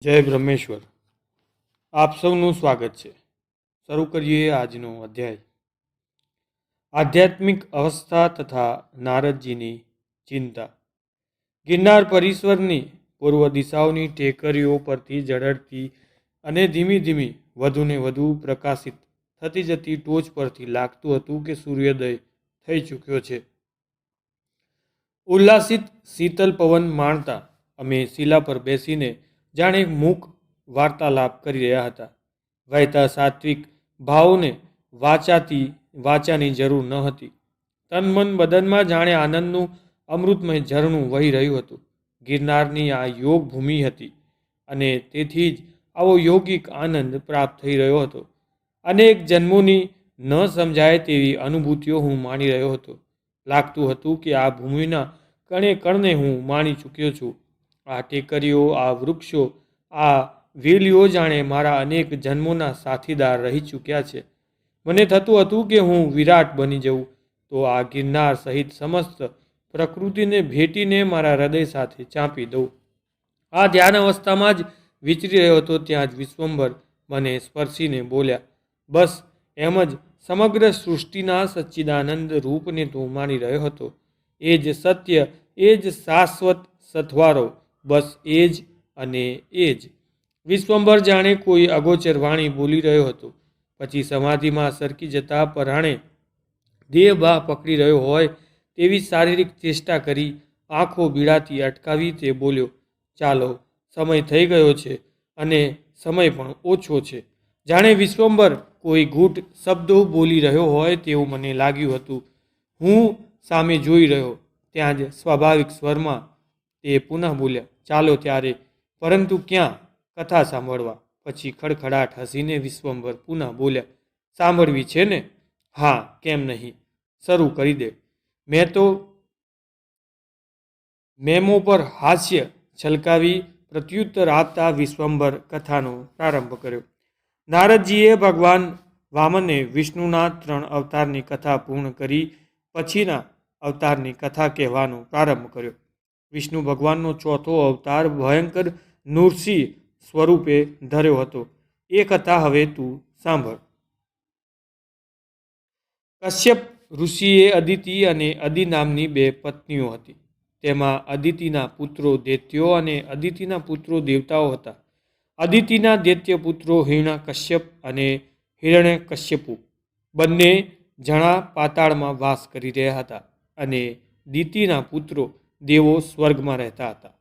જય બ્રહ્મેશ્વર. આપ સૌનું સ્વાગત છે. શરૂ કરીએ આજનો અધ્યાય. આધ્યાત્મિક અવસ્થા તથા નારદજીની ચિંતા. ગિરનાર પરિસરની પૂર્વ દિશાઓની ટેકરીઓ પરથી ઝળહળતી અને ધીમી ધીમી વધુને વધુ પ્રકાશિત થતી જતી ટોચ પરથી લાગતું હતું કે સૂર્યોદય થઈ ચૂક્યો છે. ઉલ્લાસિત શીતલ પવન માણતા અમે શિલા પર બેસીને જાણે મૂક વાર્તાલાપ કરી રહ્યા હતા. વહેતા સાત્વિક ભાવોને વાચાની જરૂર ન હતી. તન મન બદનમાં જાણે આનંદનું અમૃતમય ઝરણું વહી રહ્યું હતું. ગિરનારની આ યોગ ભૂમિ હતી અને તેથી જ આવો યોગિક આનંદ પ્રાપ્ત થઈ રહ્યો હતો. અનેક જન્મોની ન સમજાય તેવી અનુભૂતિઓ હું માણી રહ્યો હતો. લાગતું હતું કે આ ભૂમિના કણે કણને હું માણી ચૂક્યો છું. આ ટેકરીઓ, આ વૃક્ષો, આ વેલીઓ જાણે મારા અનેક જન્મોના સાથીદાર રહી ચૂક્યા છે. મને થતું હતું કે હું વિરાટ બની જઉં તો આ ગિરનાર સહિત સમસ્ત પ્રકૃતિને ભેટીને મારા હૃદય સાથે ચાંપી દઉં. આ ધ્યાન અવસ્થામાં જ વિચરી રહ્યો હતો ત્યાં જ વિશ્વંભર મને સ્પર્શીને બોલ્યા, બસ એમ જ સમગ્ર સૃષ્ટિના સચ્ચિદાનંદ રૂપને તું માની રહ્યો હતો. એ જ સત્ય, એ જ શાશ્વત સથવારો, બસ એ જ અને એ જ. વિશ્વંભર જાણે કોઈ અગોચર વાણી બોલી રહ્યો હતો. પછી સમાધિમાં સરકી જતા પરાણે દેહ બાહ પકડી રહ્યો હોય તેવી શારીરિક ચેષ્ટા કરી આંખો બીડાતી અટકાવી તે બોલ્યો, ચાલો, સમય થઈ ગયો છે અને સમય પણ ઓછો છે. જાણે વિશ્વંભર કોઈ ગૂઢ શબ્દો બોલી રહ્યો હોય તેવું મને લાગ્યું હતું. હું સામે જોઈ રહ્યો ત્યાં જ સ્વાભાવિક સ્વરમાં તે પુનઃ બોલ્યા, ચાલો ત્યારે, પરંતુ ક્યાં? કથા સાંભળવા. પછી ખડખડાટ હસીને વિશ્વંભર પુનઃ બોલ્યા, સાંભળવી છે ને? હા, કેમ નહીં, શરૂ કરી દે. મેમો પર હાસ્ય છલકાવી પ્રત્યુત્તર આપતા વિશ્વંભર કથાનો પ્રારંભ કર્યો. નારદજીએ ભગવાન વામને વિષ્ણુના 3 અવતારની કથા પૂર્ણ કરી પછીના અવતારની કથા કહેવાનો પ્રારંભ કર્યો. વિષ્ણુ ભગવાનનો 4થો અવતાર ભયંકર નૃસિંહ સ્વરૂપે ધર્યો હતો. એ કથા હવે તું સાંભળ. કશ્યપ ઋષિએ અદિતિ અને અદિ નામની 2 પત્નીઓ હતી. તેમાં અદિતિના પુત્રો દૈત્યો અને અદિતિના પુત્રો દેવતાઓ હતા. અદિતિના દૈત્ય પુત્રો હિરણ્યકશ્યપ અને હિરણ્યકશ્યપુ બંને જણા પાતાળમાં વાસ કરી રહ્યા હતા અને દિતિના પુત્રો દેવો સ્વર્ગમાં રહેતા હતા.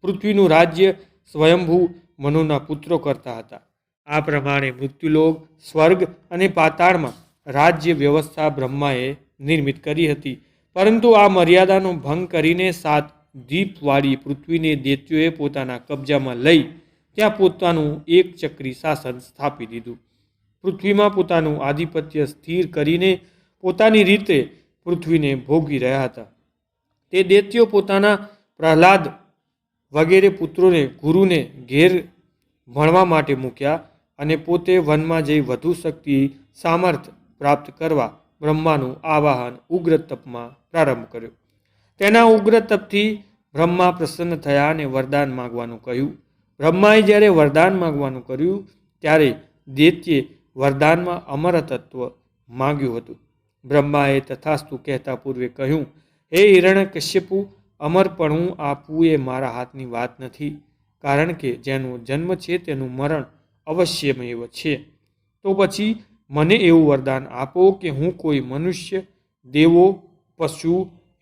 પૃથ્વીનું રાજ્ય સ્વયંભૂ મનુના પુત્રો કરતા હતા. આ પ્રમાણે મૃત્યુલોક, સ્વર્ગ અને પાતાળમાં રાજ્ય વ્યવસ્થા બ્રહ્માએ નિર્મિત કરી હતી. પરંતુ આ મર્યાદાનો ભંગ કરીને 7 દ્વીપવાળી પૃથ્વીને દૈત્યોએ પોતાના કબજામાં લઈ ત્યાં પોતાનું એકચક્રી શાસન સ્થાપી દીધું. પૃથ્વીમાં પોતાનું આધિપત્ય સ્થિર કરીને પોતાની રીતે પૃથ્વીને ભોગવી રહ્યા હતા. તે દૈત્યો પોતાના પ્રહલાદ વગેરે પુત્રોને ગુરુને ઘેર ભણવા માટે મૂક્યા અને પોતે વનમાં જઈ વધુ શક્તિ સામર્થ્ય પ્રાપ્ત કરવા બ્રહ્માનું આવાહન ઉગ્ર તપમાં પ્રારંભ કર્યો. તેના ઉગ્ર તપથી બ્રહ્મા પ્રસન્ન થયા અને વરદાન માગવાનું કહ્યું. બ્રહ્માએ જ્યારે વરદાન માગવાનું કર્યું ત્યારે દૈત્યે વરદાનમાં અમરતત્વ માગ્યું હતું. બ્રહ્માએ તથાસ્તુ કહેતા પૂર્વે કહ્યું, હે હિરણ્યકશ્યપુ, અમરપણું આપવું એ મારા હાથની વાત નથી, કારણ કે જેનો જન્મ છે તેનું મરણ અવશ્યમેવ છે. તો પછી મને એવું વરદાન આપો કે હું કોઈ મનુષ્ય, દેવો, પશુ,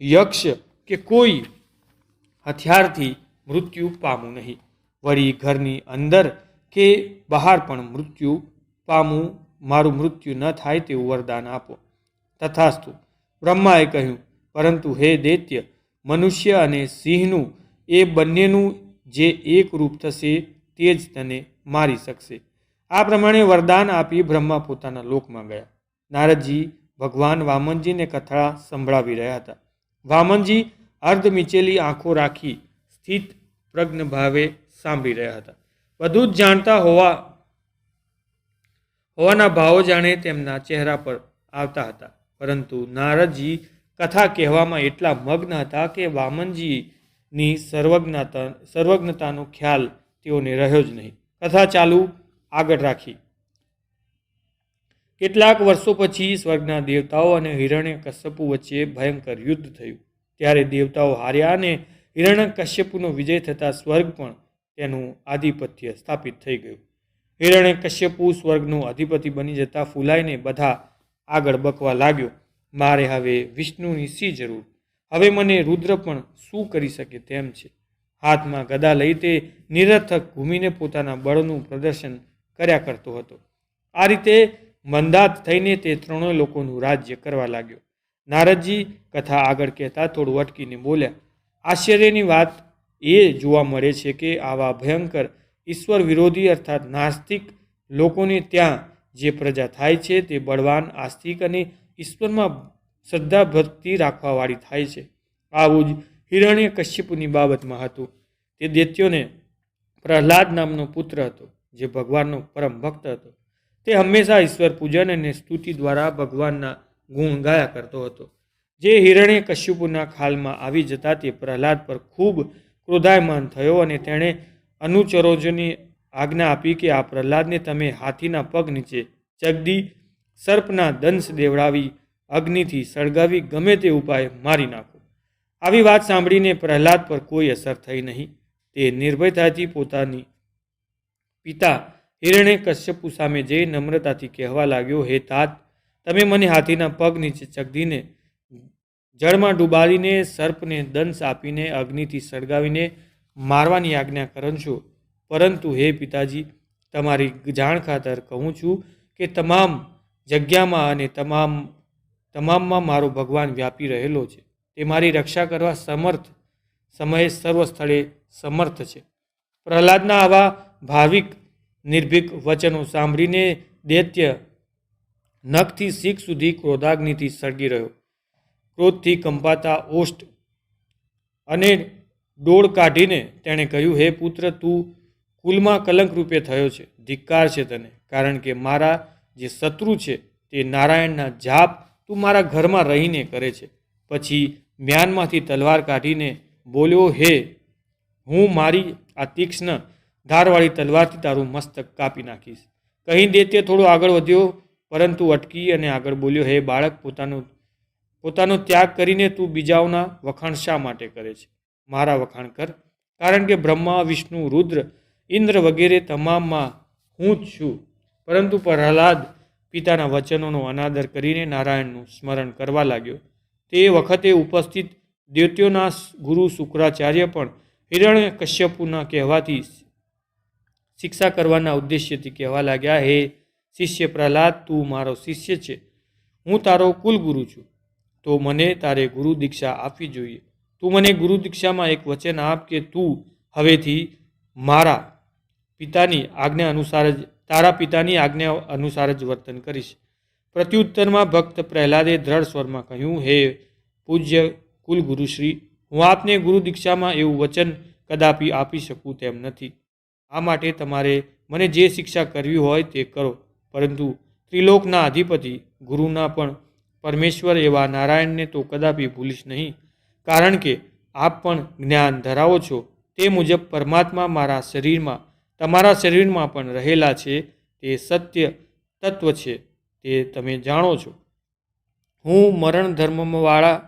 યક્ષ કે કોઈ હથિયારથી મૃત્યુ પામું નહીં. વળી ઘરની અંદર કે બહાર પણ મૃત્યુ પામું, મારું મૃત્યુ ન થાય તેવું વરદાન આપો. તથાસ્તુ, બ્રહ્માએ કહ્યું, પરંતુ હે દૈત્ય, મનુષ્ય અને સિંહનું એ બંનેનું જે એક રૂપ થશે તે જ તને મારી શકશે. આ પ્રમાણે વરદાન આપી બ્રહ્મા પોતાના લોકમાં ગયા. નારદજી ભગવાન વામનજીને કથા સંભળાવી રહ્યા હતા. વામનજી અર્ધ મીચેલી આંખો રાખી સ્થિત પ્રજ્ઞ ભાવે સાંભળી રહ્યા હતા. બધું જ જાણતા હોવાના ભાવો જાણે તેમના ચહેરા પર આવતા હતા. પરંતુ નારદજી કથા કહેવામાં એટલા મગ્ન હતા કે વામનજીની સર્વજ્ઞતાનો ખ્યાલ તેઓને રહ્યો જ નહીં. કથા ચાલુ આગળ રાખી. કેટલાક વર્ષો પછી સ્વર્ગના દેવતાઓ અને હિરણ્યકશ્યપુ વચ્ચે ભયંકર યુદ્ધ થયું. ત્યારે દેવતાઓ હાર્યા અને હિરણ્યકશ્યપુનો વિજય થતાં સ્વર્ગ પણ તેનું આધિપત્ય સ્થાપિત થઈ ગયું. હિરણ્યકશ્યપુ સ્વર્ગનો અધિપતિ બની જતા ફૂલાઈને બધા આગળ બકવા લાગ્યો, મારે હવે વિષ્ણુની શી જરૂર? હવે મને રુદ્ર પણ શું કરી શકે તેમ છે. હાથમાં ગદા લઈ તે નિરર્થક ઘૂમીને પોતાના બળનું પ્રદર્શન કર્યા કરતો હતો. આ રીતે મંદાત થઈને તે ત્રણેય લોકોનું રાજ્ય કરવા લાગ્યો. નારદજી કથા આગળ કહેતા થોડું અટકીને બોલ્યા, આશ્ચર્યની વાત એ જોવા મળે છે કે આવા ભયંકર ઈશ્વર વિરોધી અર્થાત નાસ્તિક લોકોને ત્યાં જે પ્રજા થાય છે તે બળવાન, આસ્તિક અને ઈશ્વરમાં શ્રદ્ધા ભક્તિ રાખવાવાળી થાય છે. આવું જ હિરણ્યકશ્યપુની બાબતમાં હતું. તે દૈત્યોને પ્રહલાદ નામનો પુત્ર હતો, જે ભગવાનનો પરમ ભક્ત હતો. તે હંમેશા ઈશ્વર પૂજન અને સ્તુતિ દ્વારા ભગવાનના ગુણ ગાયા કરતો હતો. જે હિરણ્યકશ્યપુના ખાલમાં આવી જતા તે પ્રહલાદ પર ખૂબ ક્રોધાયમાન થયો અને તેણે અનુચરોની આજ્ઞા આપી કે આ પ્રહલાદને તમે હાથીના પગ નીચે ચગદી સર્પના દંશ દેવડાવી અગ્નિથી સળગાવી ગમે તે ઉપાય મારી નાખો. આવી વાત સાંભળીને પ્રહલાદ પર કોઈ અસર થઈ નહીં. તે નિર્ભયતાથી પોતાની પિતા હિરણ્યકશ્યપુ સામે જઈ નમ્રતાથી કહેવા લાગ્યો, હે તાત, તમે મને હાથીના પગ નીચે ચગદીને જળમાં ડૂબાડીને સર્પને દંશ આપીને અગ્નિથી સળગાવીને મારવાની આજ્ઞા કરો છો. પરંતુ હે પિતાજી, તમારી જાણ ખાતર કહું છું કે તમામ જગ્યામાં અને તમામમાં મારો ભગવાન વ્યાપી રહેલો છે. તે મારી રક્ષા કરવા સમયે સર્વ સ્થળે સમર્થ છે. પ્રહલાદના આવા ભાવિક નિર્ભીક વચનો સાંભળીને દૈત્ય નખથી શીખ સુધી ક્રોધાગ્નિથી સળગી રહ્યો. ક્રોધથી કંપાતા ઓષ્ઠ અને ડોળ કાઢીને તેણે કહ્યું, હે પુત્ર, તું કુલમાં કલંક રૂપે થયો છે. ધિક્કાર છે તને, કારણ કે મારા જે શત્રુ છે તે નારાયણના જાપ તું મારા ઘરમાં રહીને કરે છે. પછી મ્યાનમાંથી તલવાર કાઢીને બોલ્યો, હે, હું મારી આ તીક્ષ્ણ ધારવાળી તલવારથી તારું મસ્તક કાપી નાખીશ. કહી દૈત્ય થોડો આગળ વધ્યો, પરંતુ અટકી અને આગળ બોલ્યો, હે બાળક, પોતાનો ત્યાગ કરીને તું બીજાઓના વખાણ શા માટે કરે છે? મારા વખાણ કર, કારણ કે બ્રહ્મા, વિષ્ણુ, રુદ્ર, ઇન્દ્ર વગેરે તમામમાં હું જ છું. પરંતુ પ્રહલાદ પિતાના વચનોનો અનાદર કરીને નારાયણનું સ્મરણ કરવા લાગ્યો. તે વખતે ઉપસ્થિત દૈત્યોના ગુરુ શુક્રાચાર્ય પણ હિરણ્યકશ્યપુના કહેવાથી શિક્ષા કરવાના ઉદ્દેશ્યથી કહેવા લાગ્યા, હે શિષ્ય પ્રહલાદ, તું મારો શિષ્ય છે, હું તારો કુલગુરુ છું, તો મને તારે ગુરુ દીક્ષા આપવી જોઈએ. તું મને ગુરુ દીક્ષામાં એક વચન આપ કે તું હવેથી તારા પિતાની આજ્ઞા અનુસાર જ વર્તન કરીશ. પ્રત્યુત્તરમાં ભક્ત પ્રહલાદે દ્રઢ સ્વરમાં કહ્યું, હે પૂજ્ય કુલગુરુશ્રી, હું આપને ગુરુ દીક્ષામાં એવું વચન કદાપી આપી શકું તેમ નથી. આ માટે તમારે મને જે શિક્ષા કરવી હોય તે કરો, પરંતુ ત્રિલોકના અધિપતિ, ગુરુના પણ પરમેશ્વર એવા નારાયણને તો કદાપી ભૂલીશ નહીં, કારણ કે આપ પણ જ્ઞાન ધરાવો છો તે મુજબ પરમાત્મા મારા શરીરમાં, તમારા શરીરમાં પણ રહેલા છે. તે સત્ય તત્વ છે, તે તમે જાણો છો. હું મરણ ધર્મવાળા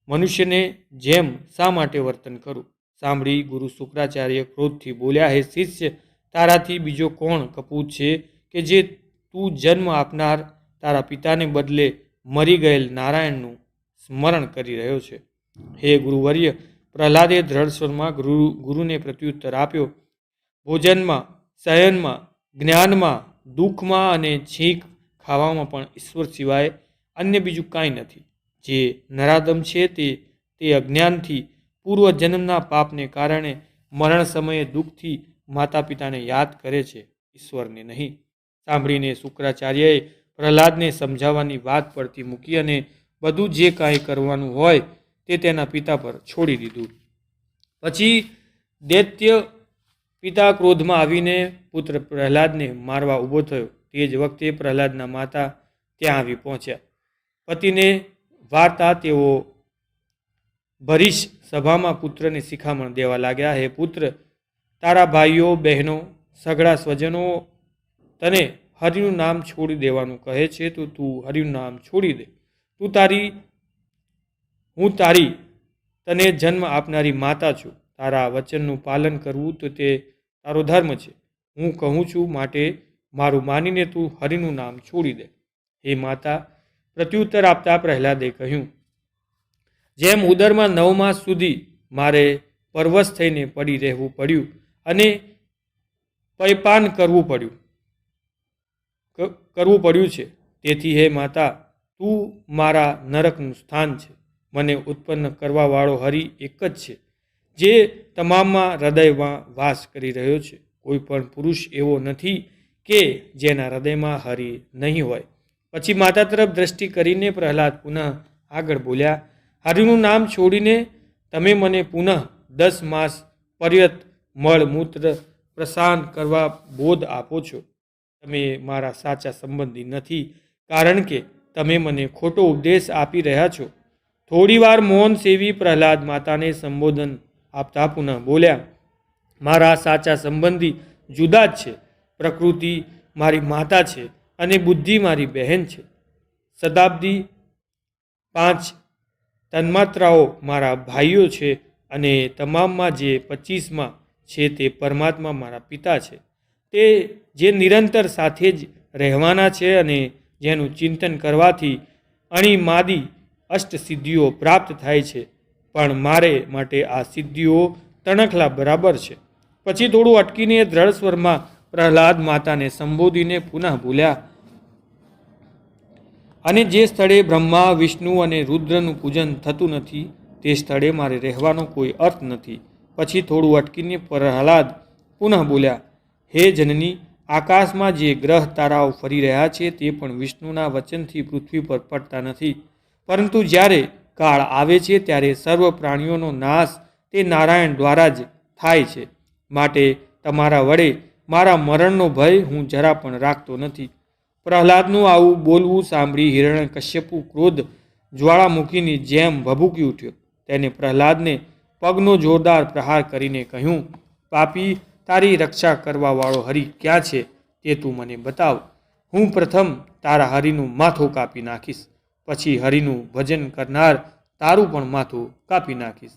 મનુષ્યને જેમ શા માટે વર્તન કરું? સાંભળી ગુરુ શુક્રાચાર્ય ક્રોધથી બોલ્યા, હે શિષ્ય, તારાથી બીજો કોણ કપૂત છે કે જે તું જન્મ આપનાર તારા પિતાને બદલે મરી ગયેલ નારાયણનું સ્મરણ કરી રહ્યો છે? હે ગુરુવર્ય, પ્રહલાદે દ્રઢ સ્વરમાં ગુરુને પ્રત્યુત્તર આપ્યો, ભોજનમાં, શયનમાં, જ્ઞાનમાં, દુઃખમાં અને છીંક ખાવામાં પણ ઈશ્વર સિવાય અન્ય બીજું કાંઈ નથી. જે નરાધમ છે તે અજ્ઞાનથી પૂર્વજન્મના પાપને કારણે મરણ સમયે દુઃખથી માતા પિતાને યાદ કરે છે, ઈશ્વરને નહીં. સાંભળીને શુક્રાચાર્યએ પ્રહલાદને સમજાવવાની વાત પડતી મૂકી અને બધું જે કાંઈ કરવાનું હોય તે તેના પિતા પર છોડી દીધું. પછી દૈત્ય પિતા ક્રોધમાં આવીને પુત્ર પ્રહલાદને મારવા ઊભો થયો. તે જ વખતે પ્રહલાદના માતા ત્યાં આવી પહોંચ્યા. પતિને વાર્તા તેઓ ભરીશ સભામાં પુત્રને શિખામણ દેવા લાગ્યા, હે પુત્ર, તારા ભાઈઓ બહેનો સગડા સ્વજનો તને હરિનું નામ છોડી દેવાનું કહે છે તો તું હરિનું નામ છોડી દે. હું તારી તને જન્મ આપનારી માતા છું. તારા વચનનું પાલન કરવું તો તે તારો ધર્મ છે. હું કહું છું માટે મારું માનીને તું હરિનું નામ છોડી દે. હે માતા, પ્રત્યુત્તર આપતા પ્રહલાદે કહ્યું, જેમ ઉદરમાં 9 માસ સુધી મારે પરવશ થઈને પડી રહેવું પડ્યું અને પયપાન કરવું પડ્યું છે, તેથી હે માતા, તું મારા નરકનું સ્થાન છે. મને ઉત્પન્ન કરવાવાળો હરિ એક જ છે, જે તમામમાં હૃદયમાં વાસ કરી રહ્યો છે. કોઈ પણ પુરુષ એવો નથી કે જેના હૃદયમાં હરિ નહીં હોય. પછી માતા તરફ દ્રષ્ટિ કરીને પ્રહલાદ પુનઃ આગળ બોલ્યા, હરિનું નામ છોડીને તમે મને પુનઃ 10 માસ પર્યંત મળમૂત્ર પ્રસાન કરવા બોધ આપો છો. તમે મારા સાચા સંબંધી નથી, કારણ કે તમે મને ખોટો ઉપદેશ આપી રહ્યા છો. થોડીવાર મૌન સેવી પ્રહલાદ માતાને સંબોધન આપતા પુનઃ બોલ્યા, મારા સાચા સંબંધી જુદા જ છે. પ્રકૃતિ મારી માતા છે અને બુદ્ધિ મારી બહેન છે. શતાબ્દી 5 તન્માત્રાઓ મારા ભાઈઓ છે અને તમામમાં જે 25માં છે તે પરમાત્મા મારા પિતા છે. તે જે નિરંતર સાથે જ રહેવાના છે અને જેનું ચિંતન કરવાથી અણીમાદી અષ્ટસિદ્ધિઓ પ્રાપ્ત થાય છે. પણ મારે માટે આ સિદ્ધિઓ તણખલા બરાબર છે. પછી થોડું અટકીને દ્રઢ સ્વરમાં પ્રહલાદ માતાને સંબોધીને પુનઃ બોલ્યા, અને જે સ્થળે બ્રહ્મા, વિષ્ણુ અને રુદ્રનું પૂજન થતું નથી તે સ્થળે મારે રહેવાનો કોઈ અર્થ નથી. પછી થોડું અટકીને પ્રહલાદ પુનઃ બોલ્યા, હે જનની, આકાશમાં જે ગ્રહ તારાઓ ફરી રહ્યા છે તે પણ વિષ્ણુના વચનથી પૃથ્વી પર પડતા નથી, પરંતુ જ્યારે કાળ આવે છે ત્યારે સર્વ પ્રાણીઓનો નાશ તે નારાયણ દ્વારા જ થાય છે. માટે તમારા વડે મારા મરણનો ભય હું જરા પણ રાખતો નથી. પ્રહલાદનું આવું બોલવું સાંભળી હિરણ્યકશ્યપુ ક્રોધ જ્વાળામુખીની જેમ ભભૂકી ઉઠ્યો. તેને પ્રહલાદને પગનો જોરદાર પ્રહાર કરીને કહ્યું, પાપી, તારી રક્ષા કરવાવાળો હરિ ક્યાં છે તે તું મને બતાવ. હું પ્રથમ તારા હરિનું માથું કાપી નાખીશ, પછી હરિનું ભજન કરનાર તારું પણ માથું કાપી નાખીશ.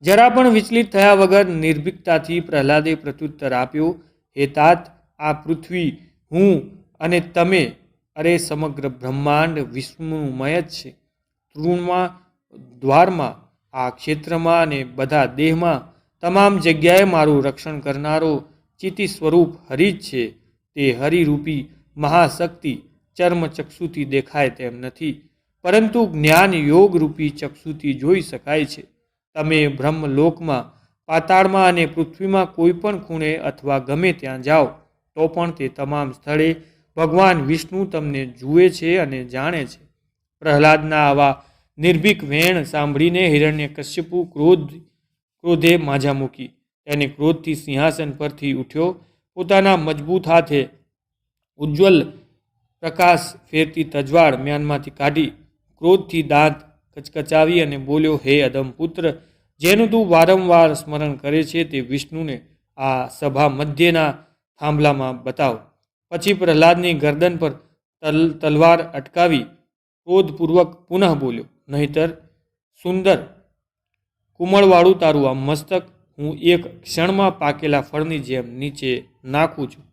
જરા પણ વિચલિત થયા વગર નિર્ભીકતાથી પ્રહલાદે પ્રત્યુત્તર આપ્યો, હે તાત, આ પૃથ્વી, હું અને તમે, અરે સમગ્ર બ્રહ્માંડ વિષ્ણુમય જ છે. તૃણમાં, દ્વારમાં, આ ક્ષેત્રમાં અને બધા દેહમાં, તમામ જગ્યાએ મારું રક્ષણ કરનારો ચિતિ સ્વરૂપ હરિ જ છે. તે હરિરૂપી મહાશક્તિ ચર્મચક્ષુથી દેખાય તેમ નથી, પરંતુ જ્ઞાન યોગ રૂપી ચક્ષુથી જોઈ શકાય છે. તમે બ્રહ્મલોકમાં, પાતાળમાં અને પૃથ્વીમાં કોઈ પણ ખૂણે અથવા ગમે ત્યાં જાઓ તો પણ તે તમામ સ્થળે ભગવાન વિષ્ણુ તમને જુએ છે અને જાણે છે. પ્રહલાદના આવા નિર્ભીક વેણ સાંભળીને હિરણ્યકશ્યપુ ક્રોધે માજા મૂકી. તેને ક્રોધથી સિંહાસન પરથી ઉઠ્યો. પોતાના મજબૂત હાથે ઉજ્જવલ પ્રકાશ ફેરતી તજવાળ મ્યાનમાંથી કાઢી ક્રોધથી દાંત કચકચાવી અને બોલ્યો, હે અધમપુત્ર, જેનું તું વારંવાર સ્મરણ કરે છે તે વિષ્ણુને આ સભા મધ્યના થાંભલામાં બતાવ. પછી પ્રહલાદની ગરદન પર તલવાર અટકાવી ક્રોધપૂર્વક પુનઃ બોલ્યો, નહીતર સુંદર કુમળવાળું તારું આ મસ્તક હું એક ક્ષણમાં પાકેલા ફળની જેમ નીચે નાખું છું.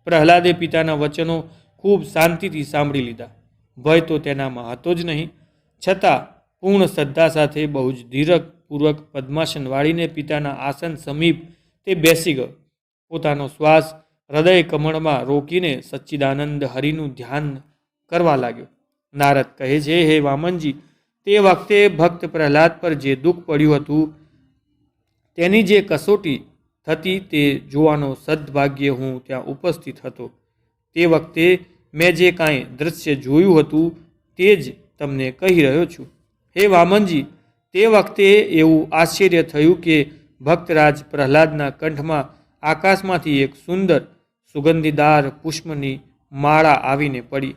પ્રહલાદે પિતાના વચનો ખૂબ શાંતિથી સાંભળી લીધા. ભય તો તેનામાં હતો જ નહીં, છતાં પૂર્ણ શ્રદ્ધા સાથે બહુ જ ધીરજપૂર્વક પદ્માસન વાળીને પિતાના આસન સમીપ તે બેસી ગયો. પોતાનો શ્વાસ હૃદય કમળમાં રોકીને સચ્ચિદાનંદ હરિનું ધ્યાન કરવા લાગ્યો. નારદ કહે છે, હે વામનજી, તે વખતે ભક્ત પ્રહલાદ પર જે દુઃખ પડ્યું હતું તેની જે કસોટી થતી તે જોવાનો સદભાગ્ય હું ત્યાં ઉપસ્થિત હતો. તે વખતે મેં જે કાંઈ દૃશ્ય જોયું હતું તે જ તમને કહી રહ્યો છું. હે વામનજી, તે વખતે એવું આશ્ચર્ય થયું કે ભક્તરાજ પ્રહલાદના કંઠમાં આકાશમાંથી એક સુંદર સુગંધીદાર પુષ્પની માળા આવીને પડી.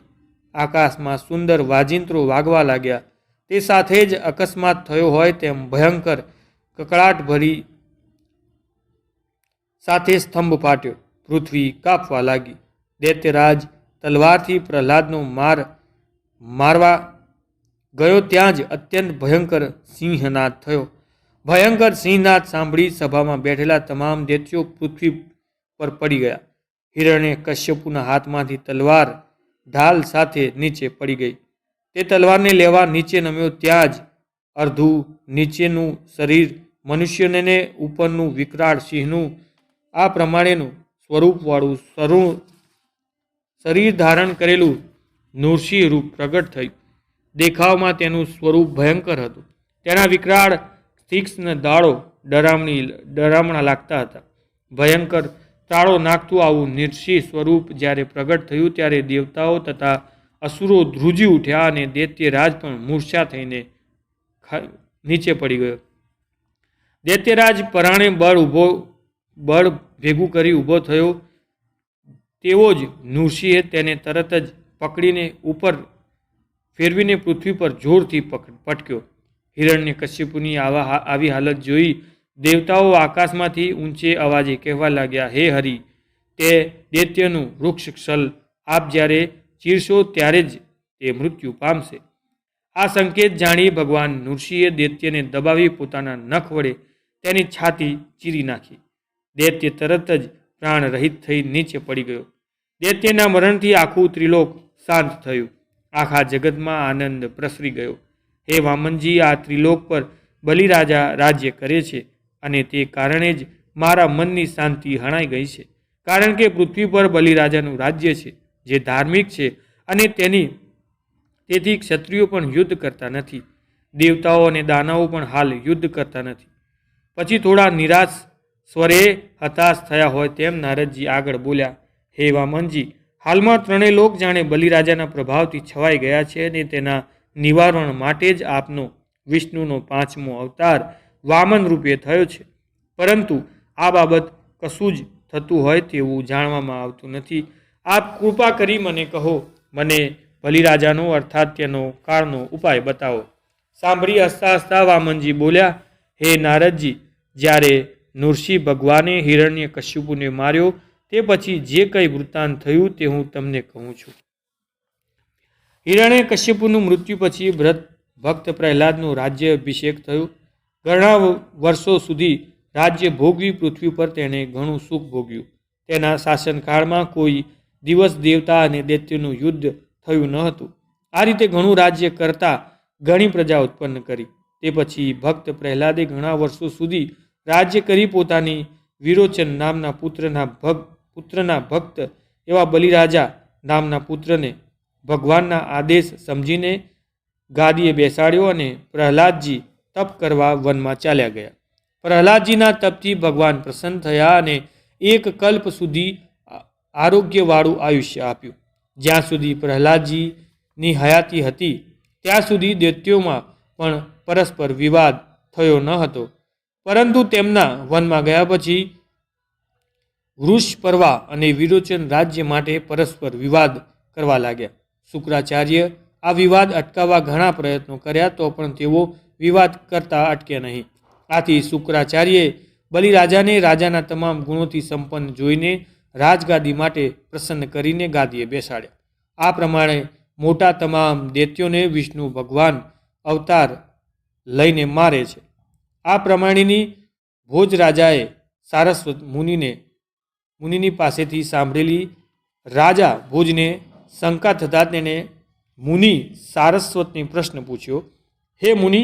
આકાશમાં સુંદર વાજિંત્રો વાગવા લાગ્યા. તે સાથે જ અકસ્માત થયો હોય તેમ ભયંકર કકળાટ ભરી સાથે સ્તંભ ફાટ્યો, પૃથ્વી કાપવા લાગી. દૈત્યરાજ તલવારથી પ્રહલાદનો મારવા ગયો ત્યાં જ અત્યંત ભયંકર સિંહનાદ થયો. ભયંકર સિંહનાદ સાંભળી સભામાં બેઠેલા તમામ દૈત્યો પૃથ્વી પર પડી ગયા. હિરણ્ય કશ્યપુના હાથમાંથી તલવાર ઢાલ સાથે નીચે પડી ગઈ. તે તલવારને લેવા નીચે નમ્યો ત્યાં જ અર્ધું નીચેનું શરીર મનુષ્યને ને ઉપરનું વિકરાળ સિંહનું આ પ્રમાણેનું સ્વરૂપવાળું શરીર ધારણ કરેલું નૃસિંહ રૂપ પ્રગટ થયું. દેખાવમાં તેનું સ્વરૂપ ભયંકર હતું. તેના વિકરાળ તીક્ષ્ણ દાળો ડરામણા લાગતા હતા. ભયંકર તાળો નાખતું આવું નૃસિંહ સ્વરૂપ જ્યારે પ્રગટ થયું ત્યારે દેવતાઓ તથા અસુરો ધ્રુજી ઉઠ્યા અને દૈત્યરાજ પણ મૂર્છા થઈને નીચે પડી ગયો. દૈત્યરાજ પરાણે બળ ભેગું કરી ઊભો થયો. તેવો જ નૃસિંહે તેને તરત જ પકડીને ઉપર ફેરવીને પૃથ્વી પર જોરથી પટક્યો. હિરણ્ય કશ્યપુની આવી હાલત જોઈ દેવતાઓ આકાશમાંથી ઊંચે અવાજે કહેવા લાગ્યા, હે હરિ, તે દૈત્યનું વૃક્ષ આપ જ્યારે ચીરશો ત્યારે જ તે મૃત્યુ પામશે. આ સંકેત જાણી ભગવાન નૃસિંહે દૈત્યને દબાવી પોતાના નખ વડે તેની છાતી ચીરી નાખી. દૈત્ય તરત જ પ્રાણ રહિત થઈ નીચે પડી ગયો. દૈત્યના મરણથી આખું ત્રિલોક શાંત થયું. આખા જગતમાં આનંદ પ્રસરી ગયો. હે વામનજી, આ ત્રિલોક પર બલિરાજા રાજ્ય કરે છે અને તે કારણે જ મારા મનની શાંતિ હણાઈ ગઈ છે. કારણ કે પૃથ્વી પર બલિરાજાનું રાજ્ય છે જે ધાર્મિક છે અને તેથી ક્ષત્રિયો પણ યુદ્ધ કરતા નથી. દેવતાઓ અને દાનવો પણ હાલ યુદ્ધ કરતા નથી. પછી થોડા નિરાશ સ્વરે હતાશ થયા હોય તેમ નારદજી આગળ બોલ્યા, હે વામનજી, હાલમાં ત્રણેય લોક જાણે બલિરાજાના પ્રભાવથી છવાઈ ગયા છે અને તેના નિવારણ માટે જ આપનો વિષ્ણુનો 5મો અવતાર વામન રૂપે થયો છે. પરંતુ આ બાબત કશું જ થતું હોય તેવું જાણવામાં આવતું નથી. આપ કૃપા કરી મને કહો, મને બલિરાજાનો અર્થાત તેનો કાળનો ઉપાય બતાવો. સાંભળી હસતા હસતા વામનજી બોલ્યા, હે નારદજી, જ્યારે નૃસિંહ ભગવાને હિરણ્ય કશ્યપુને માર્યો તે પછી જે કંઈ વૃત્તાંત થયું તે હું તમને કહું છું. હિરણ્ય કશ્યપુનું મૃત્યુ પછી ભક્ત પ્રહલાદનું રાજ્ય અભિષેક થયું. ઘણા વર્ષો સુધી રાજ્ય ભોગવી પૃથ્વી પર તેણે ઘણું સુખ ભોગ્યું. તેના શાસનકાળમાં કોઈ દિવસ દેવતા અને દૈત્યનું યુદ્ધ થયું ન હતું. આ રીતે ઘણું રાજ્ય કરતા ઘણી પ્રજા ઉત્પન્ન કરી. તે પછી ભક્ત પ્રહલાદે ઘણા વર્ષો સુધી રાજ્ય કરી પોતાની વિરોચન નામના પુત્રના ભક્ત એવા બલિરાજા નામના પુત્રને ભગવાનના આદેશ સમજીને ગાદીએ બેસાડ્યો અને પ્રહલાદજી તપ કરવા વનમાં ચાલ્યા ગયા. પ્રહલાદજીના તપથી ભગવાન પ્રસન્ન થયા અને એક કલ્પ સુધી આરોગ્યવાળું આયુષ્ય આપ્યું. જ્યાં સુધી પ્રહલાદજીની હયાતી હતી ત્યાં સુધી દૈત્યોમાં પણ પરસ્પર વિવાદ થયો ન હતો. પરંતુ તેમના વનમાં ગયા પછી વૃષપર્વા અને વિરોચન રાજ્ય માટે પરસ્પર વિવાદ કરવા લાગ્યા. શુક્રાચાર્ય આ વિવાદ અટકાવવા ઘણા પ્રયત્નો કર્યા તો પણ તેઓ વિવાદ કરતા અટક્યા નહીં. આથી શુક્રાચાર્યએ બલિરાજાને રાજાના તમામ ગુણોથી સંપન્ન જોઈને રાજગાદી માટે પ્રસન્ન કરીને ગાદીએ બેસાડ્યા. આ પ્રમાણે મોટા તમામ દૈત્યોને વિષ્ણુ ભગવાન અવતાર લઈને મારે છે. આ પ્રમાણેની ભોજરાજાએ સારસ્વત મુનિની પાસેથી સાંભળેલી. રાજા ભોજને શંકા થતાં તેણે મુનિ સારસ્વતને પ્રશ્ન પૂછ્યો, હે મુનિ,